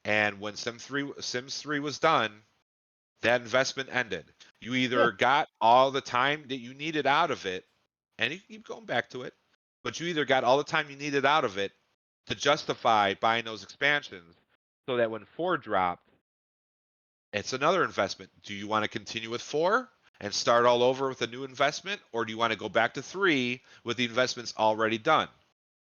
And when Sims 3 was done, that investment ended. You either got all the time that you needed out of it, and you can keep going back to it, but you either got all the time you needed out of it to justify buying those expansions, so that when 4 dropped, it's another investment. Do you want to continue with 4 and start all over with a new investment, or do you want to go back to 3 with the investments already done?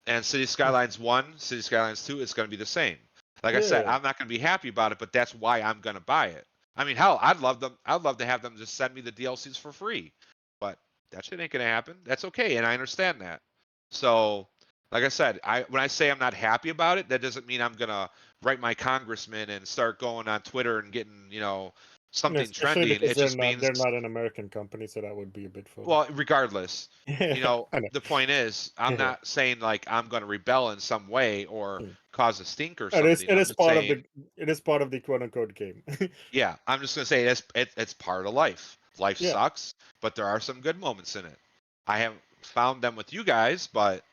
And City Skylines 1, City Skylines 2, it's going to be the same. Like I said, Yeah. I'm not going to be happy about it, but that's why I'm going to buy it. I mean, hell, I'd love to have them just send me the DLCs for free, but that shit ain't going to happen. That's okay, and I understand that. So, like I said, when I say I'm not happy about it, that doesn't mean I'm going to write my congressman and start going on Twitter and getting, something Especially trending. because It just means, they're not an American company, so that would be a bit fun. well, regardless, I know. the point is, I'm not saying like I'm going to rebel in some way or cause a stink or It is something. I'm just part of saying, the quote unquote game. yeah, I'm just going to say it's part of life. Life Yeah. sucks, but there are some good moments in it. I haven't found them with you guys, but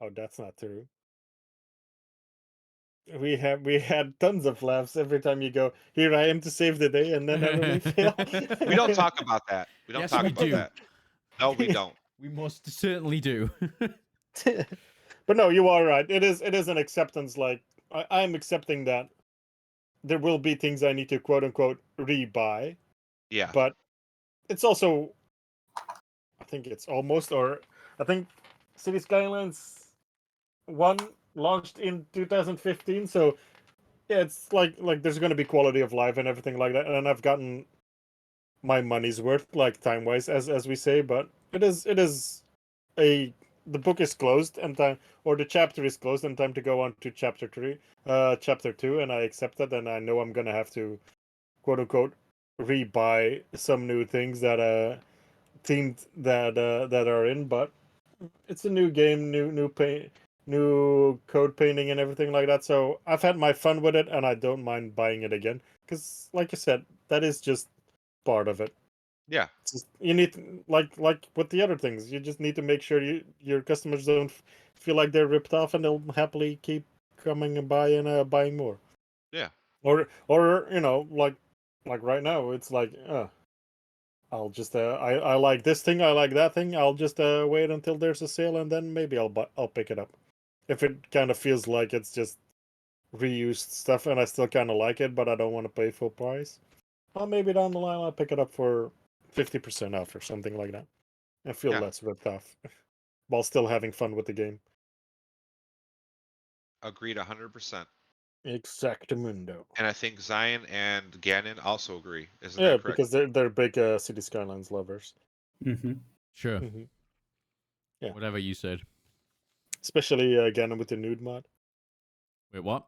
Oh, that's not true. We had tons of laughs every time you go, here I am to save the day, and then utterly fail. we don't talk about that. We don't Yes, talk we about do. that. No, we don't. We most certainly do. But no, you are right. It is an acceptance. Like I'm accepting that there will be things I need to quote unquote rebuy, Yeah. but it's also, I think it's almost, or I think City Skylines 1 launched in 2015, so yeah, it's like there's going to be quality of life and everything like that, and I've gotten my money's worth, like time wise, as we say. But it is the book is closed and time, or the chapter is closed and time to go on to chapter 2, and I accept that, and I know I'm gonna have to quote unquote rebuy some new things that themed that are in, but it's a new game, new code painting and everything like that. So I've had my fun with it, and I don't mind buying it again because, like you said, that is just part of it. Yeah. It's just, you need like with the other things, you just need to make sure your customers don't feel like they're ripped off, and they'll happily keep coming and buying more. Yeah. Or like right now, it's like I'll just I like this thing, I like that thing. I'll just wait until there's a sale, and then maybe I'll pick it up. If it kind of feels like it's just reused stuff, and I still kind of like it, but I don't want to pay full price, well, maybe down the line I'll pick it up for 50% off or something like that, and feel Yeah. less ripped off, while still having fun with the game. Agreed 100%. Exactamundo. And I think Zion and Gannon also agree. Isn't Yeah, that correct? because they're big City Skylines lovers. Mm-hmm. Sure. Mhm. Yeah. Whatever you said. Especially again with the nude mod. Wait, what?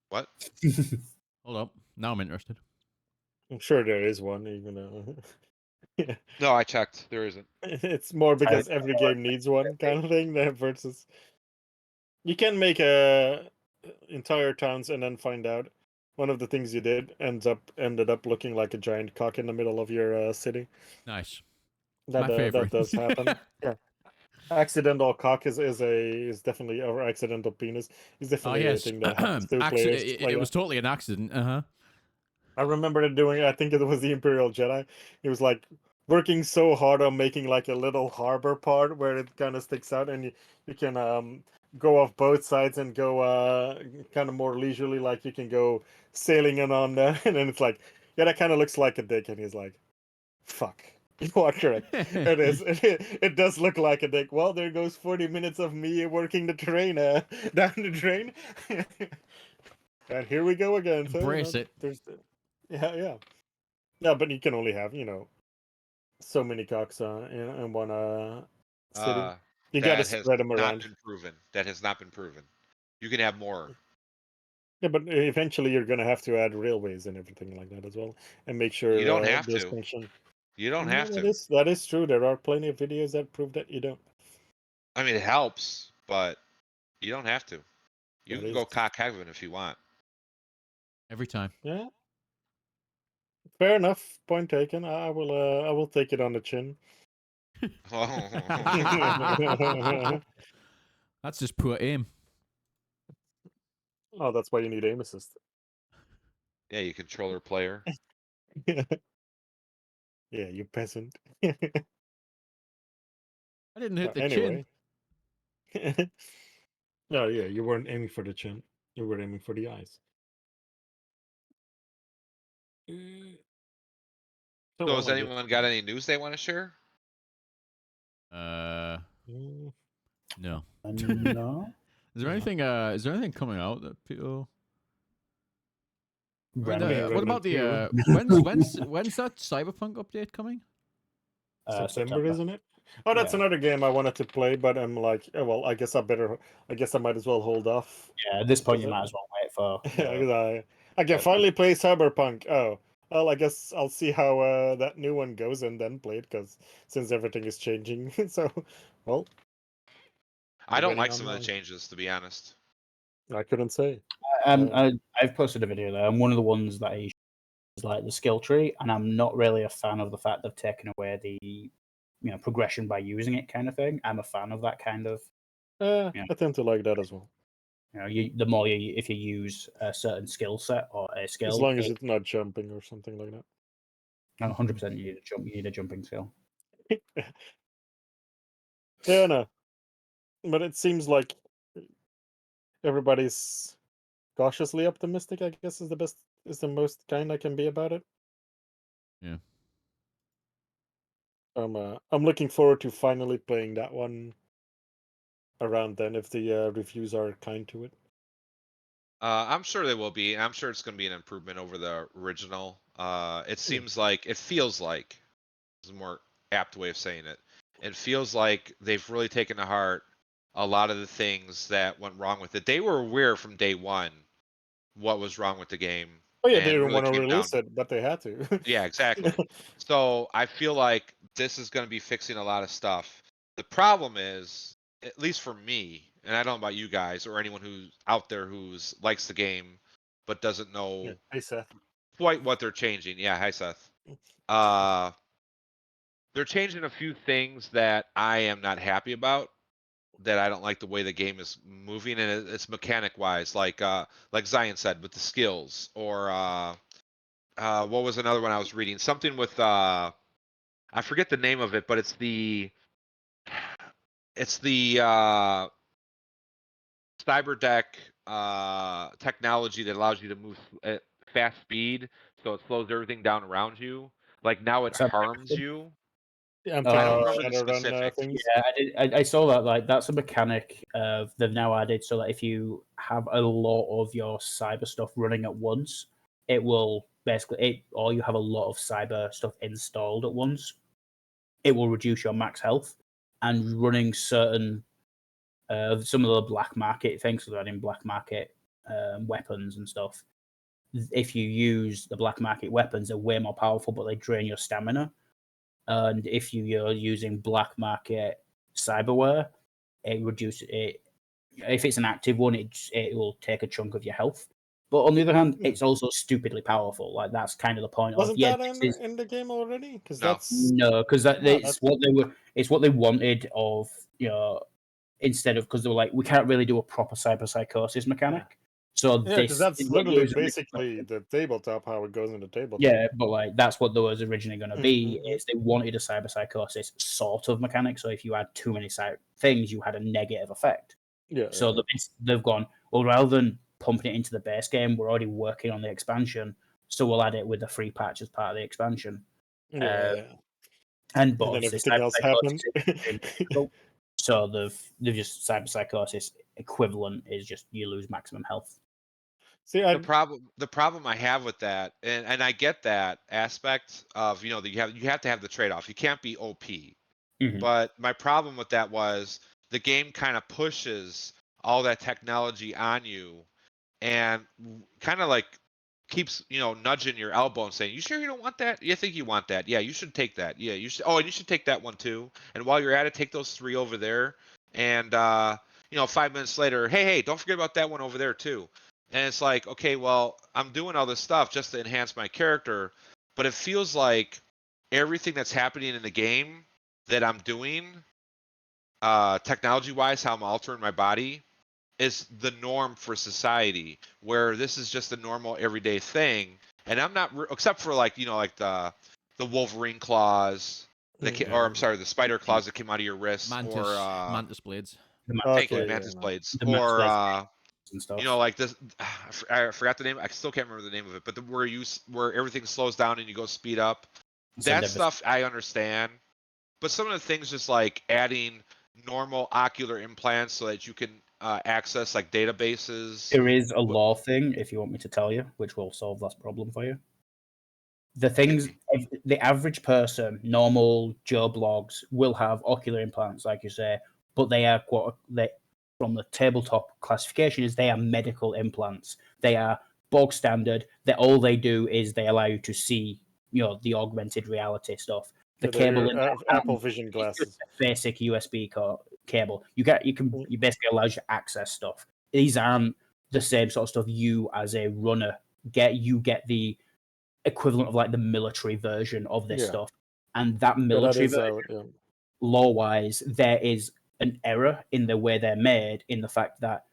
What? Hold up. Now I'm interested. I'm sure there is one, even though No, I checked. There isn't. it's more because every game needs one kind of thing versus you can make entire towns and then find out one of the things you did ended up looking like a giant cock in the middle of your city. Nice. That My favorite. that does happen. Yeah, accidental cock is definitely, or accidental penis is Oh definitely a yes. thing that happens to players. It was totally an accident. Uh-huh. I remember it doing. I think it was the Imperial Jedi. He was like working so hard on making like a little harbor part where it kind of sticks out, and you can go off both sides and go kind of more leisurely, like you can go sailing in on that, and then it's like, yeah, that kind of looks like a dick, and he's like, fuck. You are correct. It is. It does look like a dick. Well, there goes 40 minutes of me working the terrain down the drain. And here we go again. So, Embrace it. there's, yeah. Yeah, but you can only have, so many cocks in one city. You got to That has spread them not around. been proven. That has not been proven. You can have more. Yeah, but eventually you're going to have to add railways and everything like that as well, and make sure You don't have those to. function. You don't have That to. is true. There are plenty of videos that prove that you don't. I mean, it helps, but you don't have to. You That can is, go cock heaven if you want. Every time. yeah. Fair enough. Point taken. I will take it on the chin. That's just poor aim. Oh, that's why you need aim assist. Yeah, you controller player. Yeah, you peasant. I didn't hit the chin. Anyway. No, yeah, you weren't aiming for the chin. You were aiming for the eyes. So, So well, has I guess. anyone got any news they want to share? Mm, No. No. Is there anything? Is there anything coming out that people? Remnant. What about the? Remnant When's that Cyberpunk update coming? September, isn't it? Oh, that's another game I wanted to play, but I'm like, oh, well, I guess I might as well hold off. Yeah, at this point you might as well wait for. I can finally play Cyberpunk. Oh, well, I guess I'll see how that new one goes and then play it, because since everything is changing, so well. I don't depending like on some of the how- changes, to be honest. I couldn't say. I've posted a video there, and one of the ones that I use is like the skill tree, and I'm not really a fan of the fact they've taken away the progression by using it kind of thing. I'm a fan of that kind of. I tend to like that as well. The more if you use a certain skill set or a skill, As long as it's not jumping or something like that. 100% you need a jumping skill. Yeah, no. But it seems like everybody's cautiously optimistic, I guess is the most kind I can be about it. Yeah. I'm looking forward to finally playing that one around then if the reviews are kind to it. I'm sure they will be. I'm sure it's going to be an improvement over the original. It feels like, is a more apt way of saying it. It feels like they've really taken to heart a lot of the things that went wrong with it. They were aware from day one what was wrong with the game. Oh yeah, and they didn't really want to came down. release it, but they had to. Yeah, exactly. So I feel like this is going to be fixing a lot of stuff. The problem is, at least for me, and I don't know about you guys or anyone who's out there who's likes the game but doesn't know Yeah. Hey Seth. quite what they're changing. Yeah, hi Seth. They're changing a few things that I am not happy about. That I don't like the way the game is moving, and it's mechanic wise, like Zion said, with the skills, or what was another one I was reading? Something with I forget the name of it, but it's the cyber deck technology that allows you to move at fast speed, so it slows everything down around you. Like now it harms you. Yeah, I'm I talking don't about remember the Shadowrun specifics. things. Yeah, I saw that. Like that's a mechanic they've now added, so that if you have a lot of your cyber stuff running at once, it will or you have a lot of cyber stuff installed at once, it will reduce your max health. and running certain some of the black market things, so adding black market weapons and stuff. If you use the black market weapons, they're way more powerful, but they drain your stamina. And if you're using black market cyberware, it reduces it. If it's an active one, it will take a chunk of your health. But on the other hand, it's also stupidly powerful. Like that's kind of the point Wasn't of yeah. that in the game already? Because No. that's No, because wow, it's what they were. It's what they wanted of instead of because they were like we can't really do a proper cyberpsychosis mechanic. So yeah, because this that's is what literally was basically the tabletop, how it goes in the tabletop. yeah, but like that's what there was originally going to be. Mhm. Is they wanted a cyberpsychosis sort of mechanic. So if you had too many things, you had a negative effect. Yeah. So they've gone well rather than pumping it into the base game, we're already working on the expansion, so we'll add it with the free patch as part of the expansion. Yeah. And but And then obviously everything else happened. cyberpsychosis is difficult. So they've just cyberpsychosis equivalent is just you lose maximum health. See, The problem I have with that, and I get that aspect of that you have to have the trade off. You can't be OP. Mhm. But my problem with that was the game kind of pushes all that technology on you, and kind of like keeps nudging your elbow and saying, "You sure you don't want that? You think you want that? Yeah, you should take that. Yeah, you should. Oh, and you should take that one too. And while you're at it, take those 3 over there. And 5 minutes later, hey, don't forget about that one over there too." And it's like, okay, well, I'm doing all this stuff just to enhance my character, but it feels like everything that's happening in the game that I'm doing, technology-wise, how I'm altering my body, is the norm for society, where this is just a normal everyday thing, and I'm not except for like the Wolverine claws, or I'm sorry, the spider claws that came out of your wrists, or Mantis blades. thank you, Okay, mantis yeah, blades, The mantis or blades and stuff. like this. I forgot the name. I still can't remember the name of it, but where everything slows down and you go speed up. That stuff I understand, but some of the things just like adding normal ocular implants so that you can access like databases. There is a law thing, if you want me to tell you, which will solve that problem for you. The things, the average person, normal Joe Blogs, will have ocular implants, like you say, but they are from the tabletop classification is they are medical implants. They are bog standard. That all they do is they allow you to see, the augmented reality stuff. The cable in Apple Vision glasses. Basic USB cable. You basically allows you to access stuff. These aren't the same sort of stuff you as a runner get. You get the equivalent of like the military version of this stuff, and that military version, law-wise, there is an error in the way they're made, in the fact that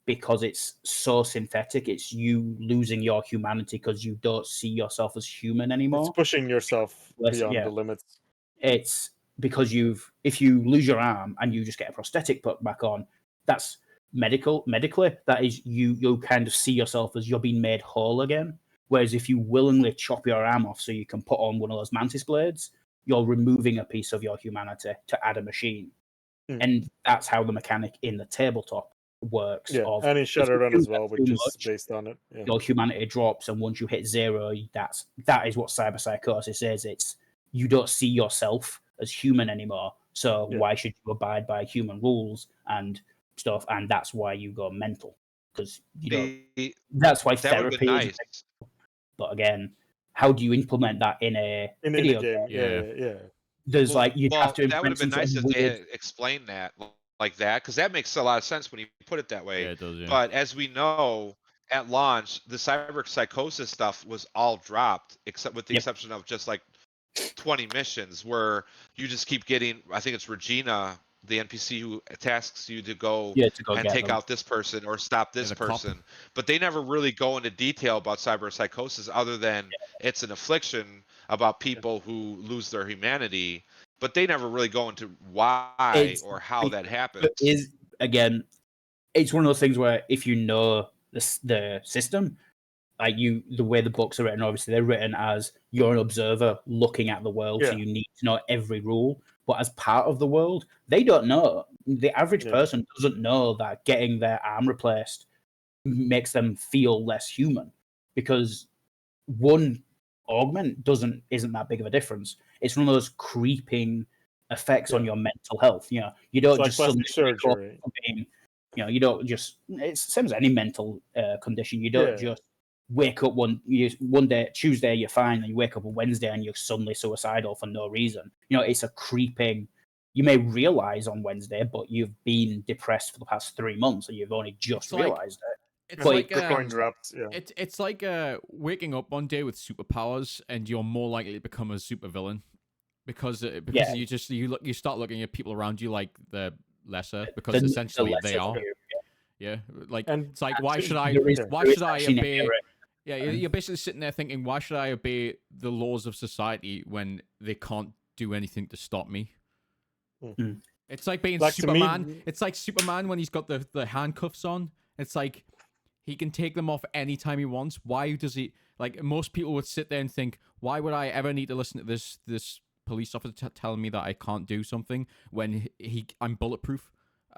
because it's so synthetic, it's you losing your humanity because you don't see yourself as human anymore. It's pushing yourself beyond the limits. It's because if you lose your arm and you just get a prosthetic put back on, that's medically, that is you kind of see yourself as you're being made whole again. Whereas if you willingly chop your arm off so you can put on one of those mantis blades, you're removing a piece of your humanity to add a machine. And that's how the mechanic in the tabletop works. Yeah, and in Shadowrun as well, which is based on it. Yeah. Your humanity drops, and once you hit 0, that is what cyberpsychosis is. It's you don't see yourself as human anymore. So why should you abide by human rules and stuff? And that's why you go mental, because that's why therapy is. But again, how do you implement that in a video game? Yeah. There's you'd have to. That would have been nice if they had explained that like that, because that makes a lot of sense when you put it that way. Yeah, it does. Yeah. But as we know, at launch, the cyberpsychosis stuff was all dropped, except with the exception of just like 20 missions where you just keep getting. I think it's Regina, the NPC who tasks you to go and take out this person or stop this person. But they never really go into detail about cyberpsychosis, other than it's an affliction about people who lose their humanity. But they never really go into why or how that happens. Again, it's one of those things where if you know the system, like the way the books are written, obviously they're written as you're an observer looking at the world, so you need to know every rule. But as part of the world, they don't know. The average person doesn't know that getting their arm replaced makes them feel less human, because one augment isn't that big of a difference. It's one of those creeping effects on your mental health. You don't It's just like suddenly plastic wake up surgery. from being, you don't just. It's the same as any mental condition. You don't just wake up one day, Tuesday you're fine, and you wake up on Wednesday and you're suddenly suicidal for no reason. It's a creeping. You may realize on Wednesday, but you've been depressed for the past 3 months, and you've only just realized it. It's like drops. Yeah. It's like waking up one day with superpowers, and you're more likely to become a supervillain because you start looking at people around you like they're lesser because essentially they are. Yeah, like And it's like why should I obey? Yeah, you're basically sitting there thinking, why should I obey the laws of society when they can't do anything to stop me? Mm. It's like being Like, to me- Superman. It's like Superman when he's got the handcuffs on. It's like he can take them off anytime he wants. Why does he? Like, most people would sit there and think, why would I ever need to listen to this police officer telling me that I can't do something when I'm bulletproof?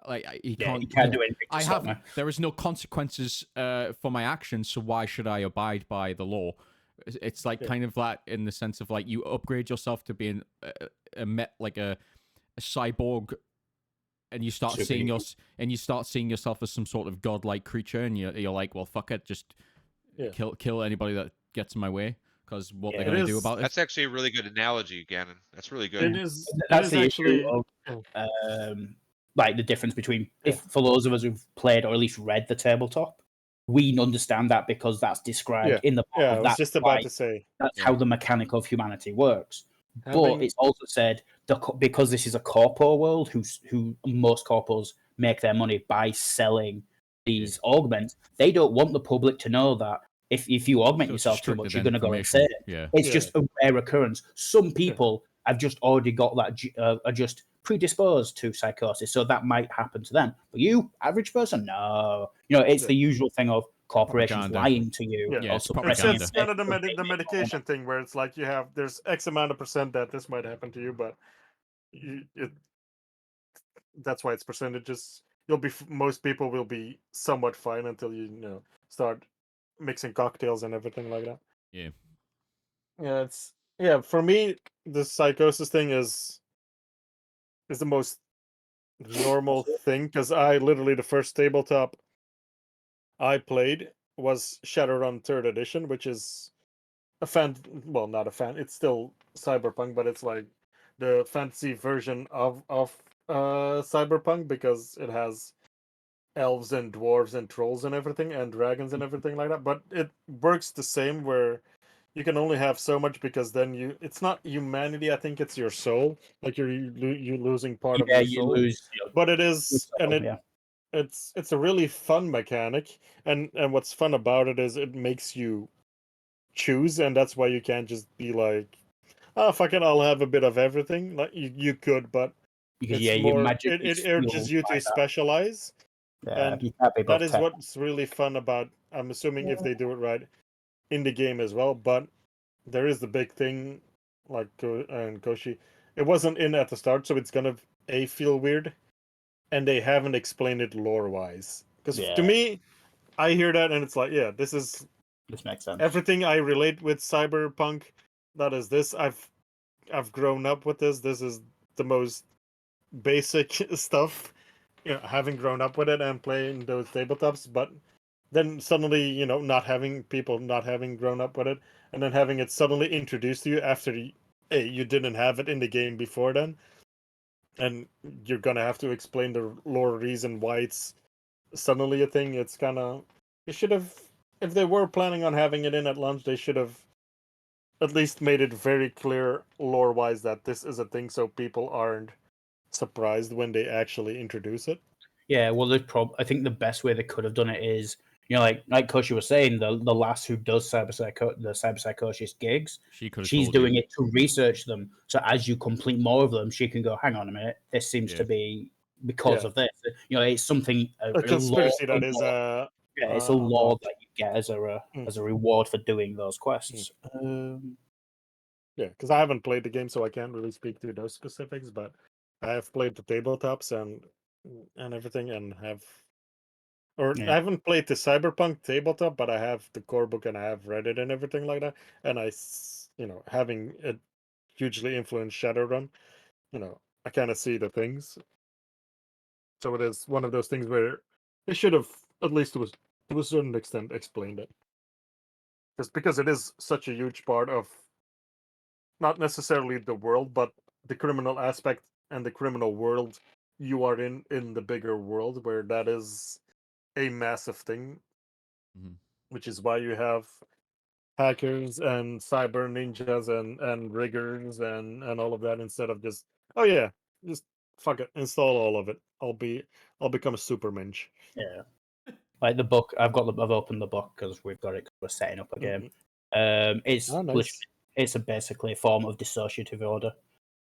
Like, he can't do anything to stop me. There is no consequences for my actions, so why should I abide by the law? It's like kind of that in the sense of like you upgrade yourself to being a cyborg, and you start seeing yourself as some sort of godlike creature, and you're like, well, fuck it, just kill anybody that gets in my way, because what they're gonna do about it. That's actually a really good analogy, Gannon. That's really good. It is. That's it is the actually. issue of like the difference between if for those of us who've played or at least read the tabletop, we understand that because that's described in the book. I was just about to say that's how the mechanic of humanity works. But it's also said because this is a corpo world, who most corpos make their money by selling these augments. They don't want the public to know that if you augment yourself too much, you're going to go insane. Yeah. It's just a rare occurrence. Some people have just already got that, are just predisposed to psychosis, so that might happen to them. But you, average person, no. It's the usual thing of corporations lying to you. It's It's kind of the medication thing where it's like there's X amount of % that this might happen to you, but that's why it's percentages. Most people will be somewhat fine until you start mixing cocktails and everything like that. For me, the psychosis thing is the most normal thing, because I literally the first tabletop I played was Shadowrun 3rd edition, which is not a fan. It's still cyberpunk, but it's like the fantasy version of cyberpunk, because it has elves and dwarves and trolls and everything, and dragons and everything like that. But it works the same, where you can only have so much, because then it's not humanity. I think it's your soul. Like you're losing part of your soul. But it is, it's a really fun mechanic, and what's fun about it is it makes you choose, and that's why you can't just be like, oh fuck it, I'll have a bit of everything. Like you could, but it's more it urges you to specialize. And that is what's really fun about, I'm assuming if they do it right, in the game as well. But there is the big thing, like and Koshi, it wasn't in at the start, so it's gonna feel weird, and they haven't explained it lore wise. Because to me, I hear that and it's like, this makes sense. Everything I relate with cyberpunk, that is this. I've grown up with this. This is the most basic stuff. Having grown up with it and playing those tabletops, but then suddenly, not having grown up with it, and then having it suddenly introduced to you after you didn't have it in the game before then, and you're gonna have to explain the lore reason why it's suddenly a thing. It's kind of, you should have, if they were planning on having it in at launch, they should have at least made it very clear lore wise that this is a thing, so people aren't surprised when they actually introduce it. Yeah, well, I think the best way they could have done it is, like Koshi was saying, the lass who does the cyberpsychosis gigs, she's doing it to research them. So as you complete more of them, she can go, hang on a minute, this seems to be because of this. It's something a conspiracy that is it's a law that you get as a reward for doing those quests. Because I haven't played the game, so I can't really speak to those specifics, but I have played the tabletops and everything, and I haven't played the cyberpunk tabletop, but I have the core book and I have read it and everything like that. And having it hugely influenced Shadowrun, I kind of see the things. So it is one of those things where they should have, at least to a certain extent, explained it. Just because it is such a huge part of not necessarily the world, but the criminal aspect and the criminal world you are in the bigger world, where that is a massive thing, Mhm. which is why you have hackers and cyber ninjas and riggers and all of that, instead of just, oh yeah, just fuck it, install all of it. I'll become a supermensch. Yeah. Like the book, I've opened the book because we've got it. 'Cause we're setting up a game. It's Oh, literally, nice. it's basically a form of dissociative order,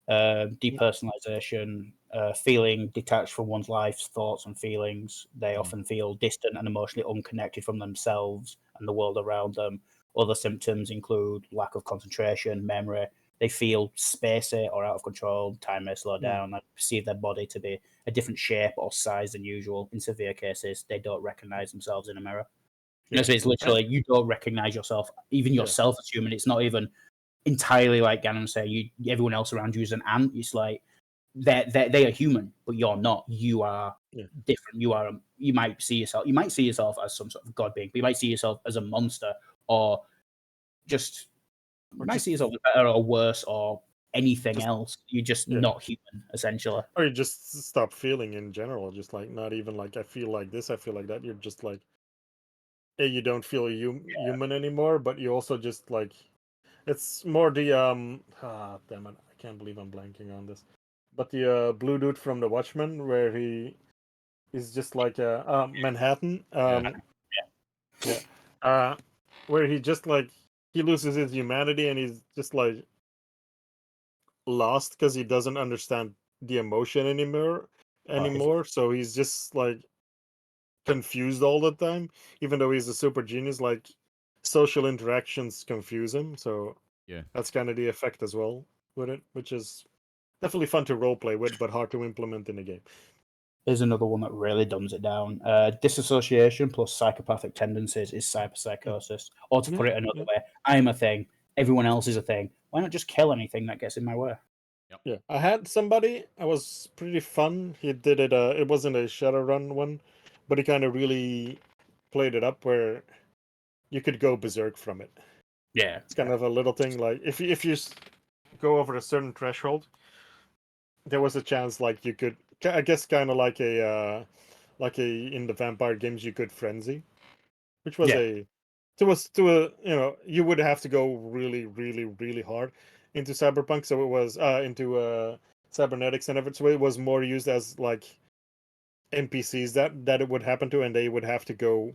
depersonalization, feeling detached from one's life's thoughts and feelings. They often feel distant and emotionally unconnected from themselves and the world around them. Other symptoms include lack of concentration, memory. They feel spacey or out of control. Time may slow down. They perceive their body to be a different shape or size than usual. In severe cases, they don't recognize themselves in a mirror. So it's literally you don't recognize yourself, even yourself as human. It's not even entirely like Ganon say. Everyone else around you is an ant. It's like they are human, but you're not. You are different. You might see yourself as some sort of god being, but you might see yourself as a monster, or just you might see yourself as better or worse or anything else. You're just not human, essentially. Or you just stop feeling in general, just like not even like I feel like this, I feel like that. You're just like, hey, you don't feel human anymore, but you also just like, it's more the damn it, I can't believe I'm blanking on this, but the blue dude from the Watchmen, where he is just like Manhattan, yeah, where he just like he loses his humanity and he's just like lost because he doesn't understand the emotion anymore. So he's just like confused all the time, even though he's a super genius. Like social interactions confuse him, so Yeah. that's kind of the effect as well with it, which is definitely fun to roleplay with, but hard to implement in a game. Here's another one that really dumbs it down. Disassociation plus psychopathic tendencies is cyberpsychosis. Or to put it another way, I'm a thing, everyone else is a thing. Why not just kill anything that gets in my way? Yeah, I had somebody. I was pretty fun. He did it. It wasn't a Shadowrun one, but he kind of really played it up where you could go berserk from it. Yeah, it's kind of a little thing. Like if you go over a certain threshold, there was a chance like you could. I guess kind of like in the vampire games you could frenzy, which was to a you would have to go really really really hard into cyberpunk, so it was into cybernetics and everything, so it was more used as like NPCs that it would happen to, and they would have to go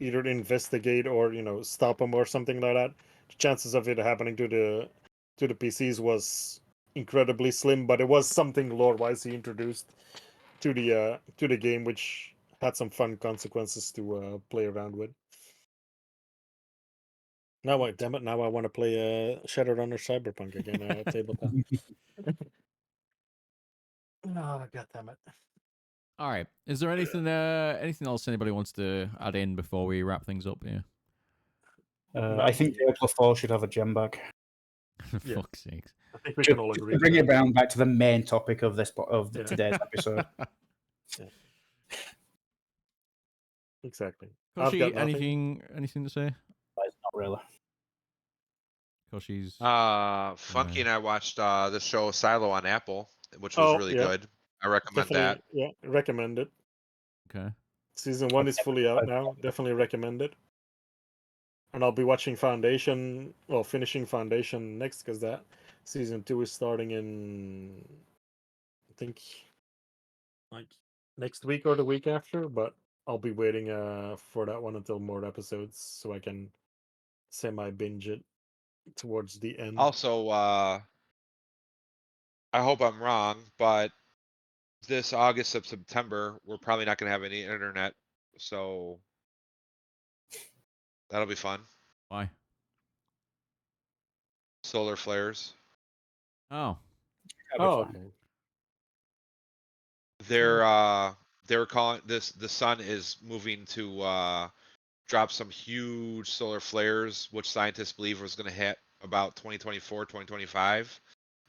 either investigate or stop them or something like that. The chances of it happening to the PCs was incredibly slim, but it was something lore wise he introduced to the game, which had some fun consequences to play around with. Now, damn it! Now I want to play Shadowrun or Cyberpunk again. Tabletop. Oh, god damn it! All right. Is there anything else anybody wants to add in before we wrap things up here? I think Diablo 4 should have a gem bag. For fuck's sakes. I think we can all agree. To bring it around back to the main topic of today's episode. Yeah. Exactly. I've Koshi, got nothing. anything to say? But it's not really. Koshi's Funky and I watched the show Silo on Apple, which was Oh really yeah, good. I recommend definitely. that. Yeah, recommend it. okay. Season 1 is fully out now. Definitely recommend it. And I'll be watching Foundation. Well, finishing Foundation next because that season 2 is starting in, I think, like next week or the week after. But I'll be waiting for that one until more episodes so I can semi binge it towards the end. Also, I hope I'm wrong, but this August of September, we're probably not going to have any internet, so that'll be fun. Bye. Solar flares. Oh. Oh, okay. They're calling this, the sun is moving to drop some huge solar flares, which scientists believe was going to hit about 2024, 2025.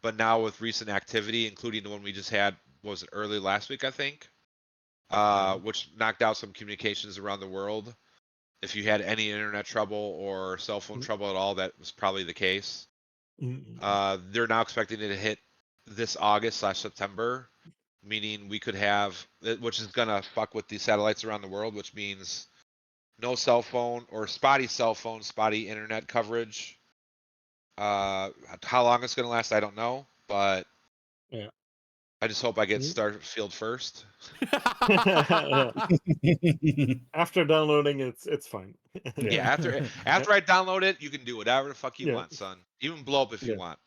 but now with recent activity, including the one we just had, was it early last week, I think, which knocked out some communications around the world. If you had any internet trouble or cell phone trouble at all, that was probably the case. They're now expecting it to hit this August/September, meaning we could have, which is gonna fuck with the satellites around the world, which means no cell phone or spotty cell phone, spotty internet coverage. How long it's gonna last, I don't know, but Yeah. I just hope I get Starfield first. After downloading, it's fine. Yeah, after I download it, you can do whatever the fuck you Yeah. want, son. Even blow up if you Yeah. want.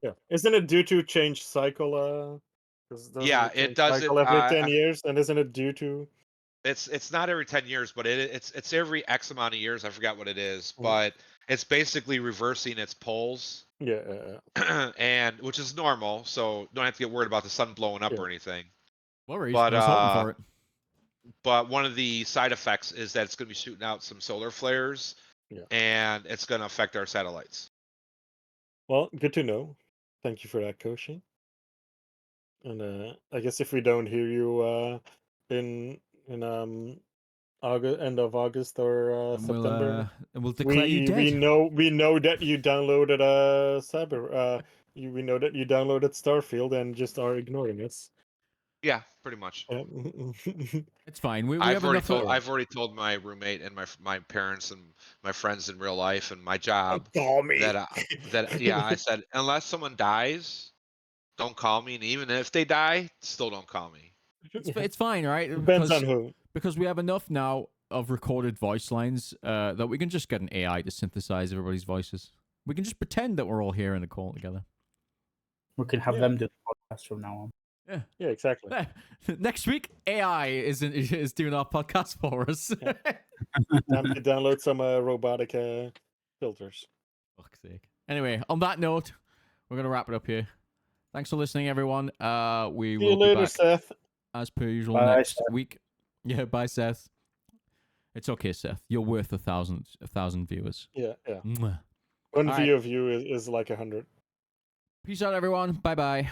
Yeah. Isn't it due to change cycle? 'Cause doesn't Yeah, change it does it. cycle every 10 years, and isn't it due to? It's not every 10 years, but it's every X amount of years. I forgot what it is, Mhm. but it's basically reversing its poles, Yeah. and which is normal. So don't have to get worried about the sun blowing up Yeah. or anything. Worries. But I was hoping for it. But one of the side effects is that it's going to be shooting out some solar flares, Yeah. and it's going to affect our satellites. Well, good to know. Thank you for that, Koshi. And I guess if we don't hear you in August, end of August or And September, we'll declare you dead. we know that you downloaded we know that you downloaded Starfield and just are ignoring us. Yeah, pretty much. Yeah. It's fine. We I've have already enough. told I've already told my roommate and my parents and my friends in real life and my job Call me. that yeah, I said unless someone dies, don't call me, and even if they die, still don't call me. It's fine, right? Depends on who. Because we have enough now of recorded voice lines that we can just get an AI to synthesize everybody's voices. We can just pretend that we're all here in a call together. We can have them do the podcast from now on. Yeah, exactly. Next week, AI is doing our podcast for us. Time to download some robotic filters. Fuck's sake. Anyway, on that note, we're gonna wrap it up here. Thanks for listening, everyone. We See will you later, be back Seth. as per usual Bye, next Seth. week. Yeah, bye, Seth. It's okay, Seth. You're worth a thousand viewers. Yeah. Mwah. One All view right. of you is like 100. Peace out, everyone. Bye bye.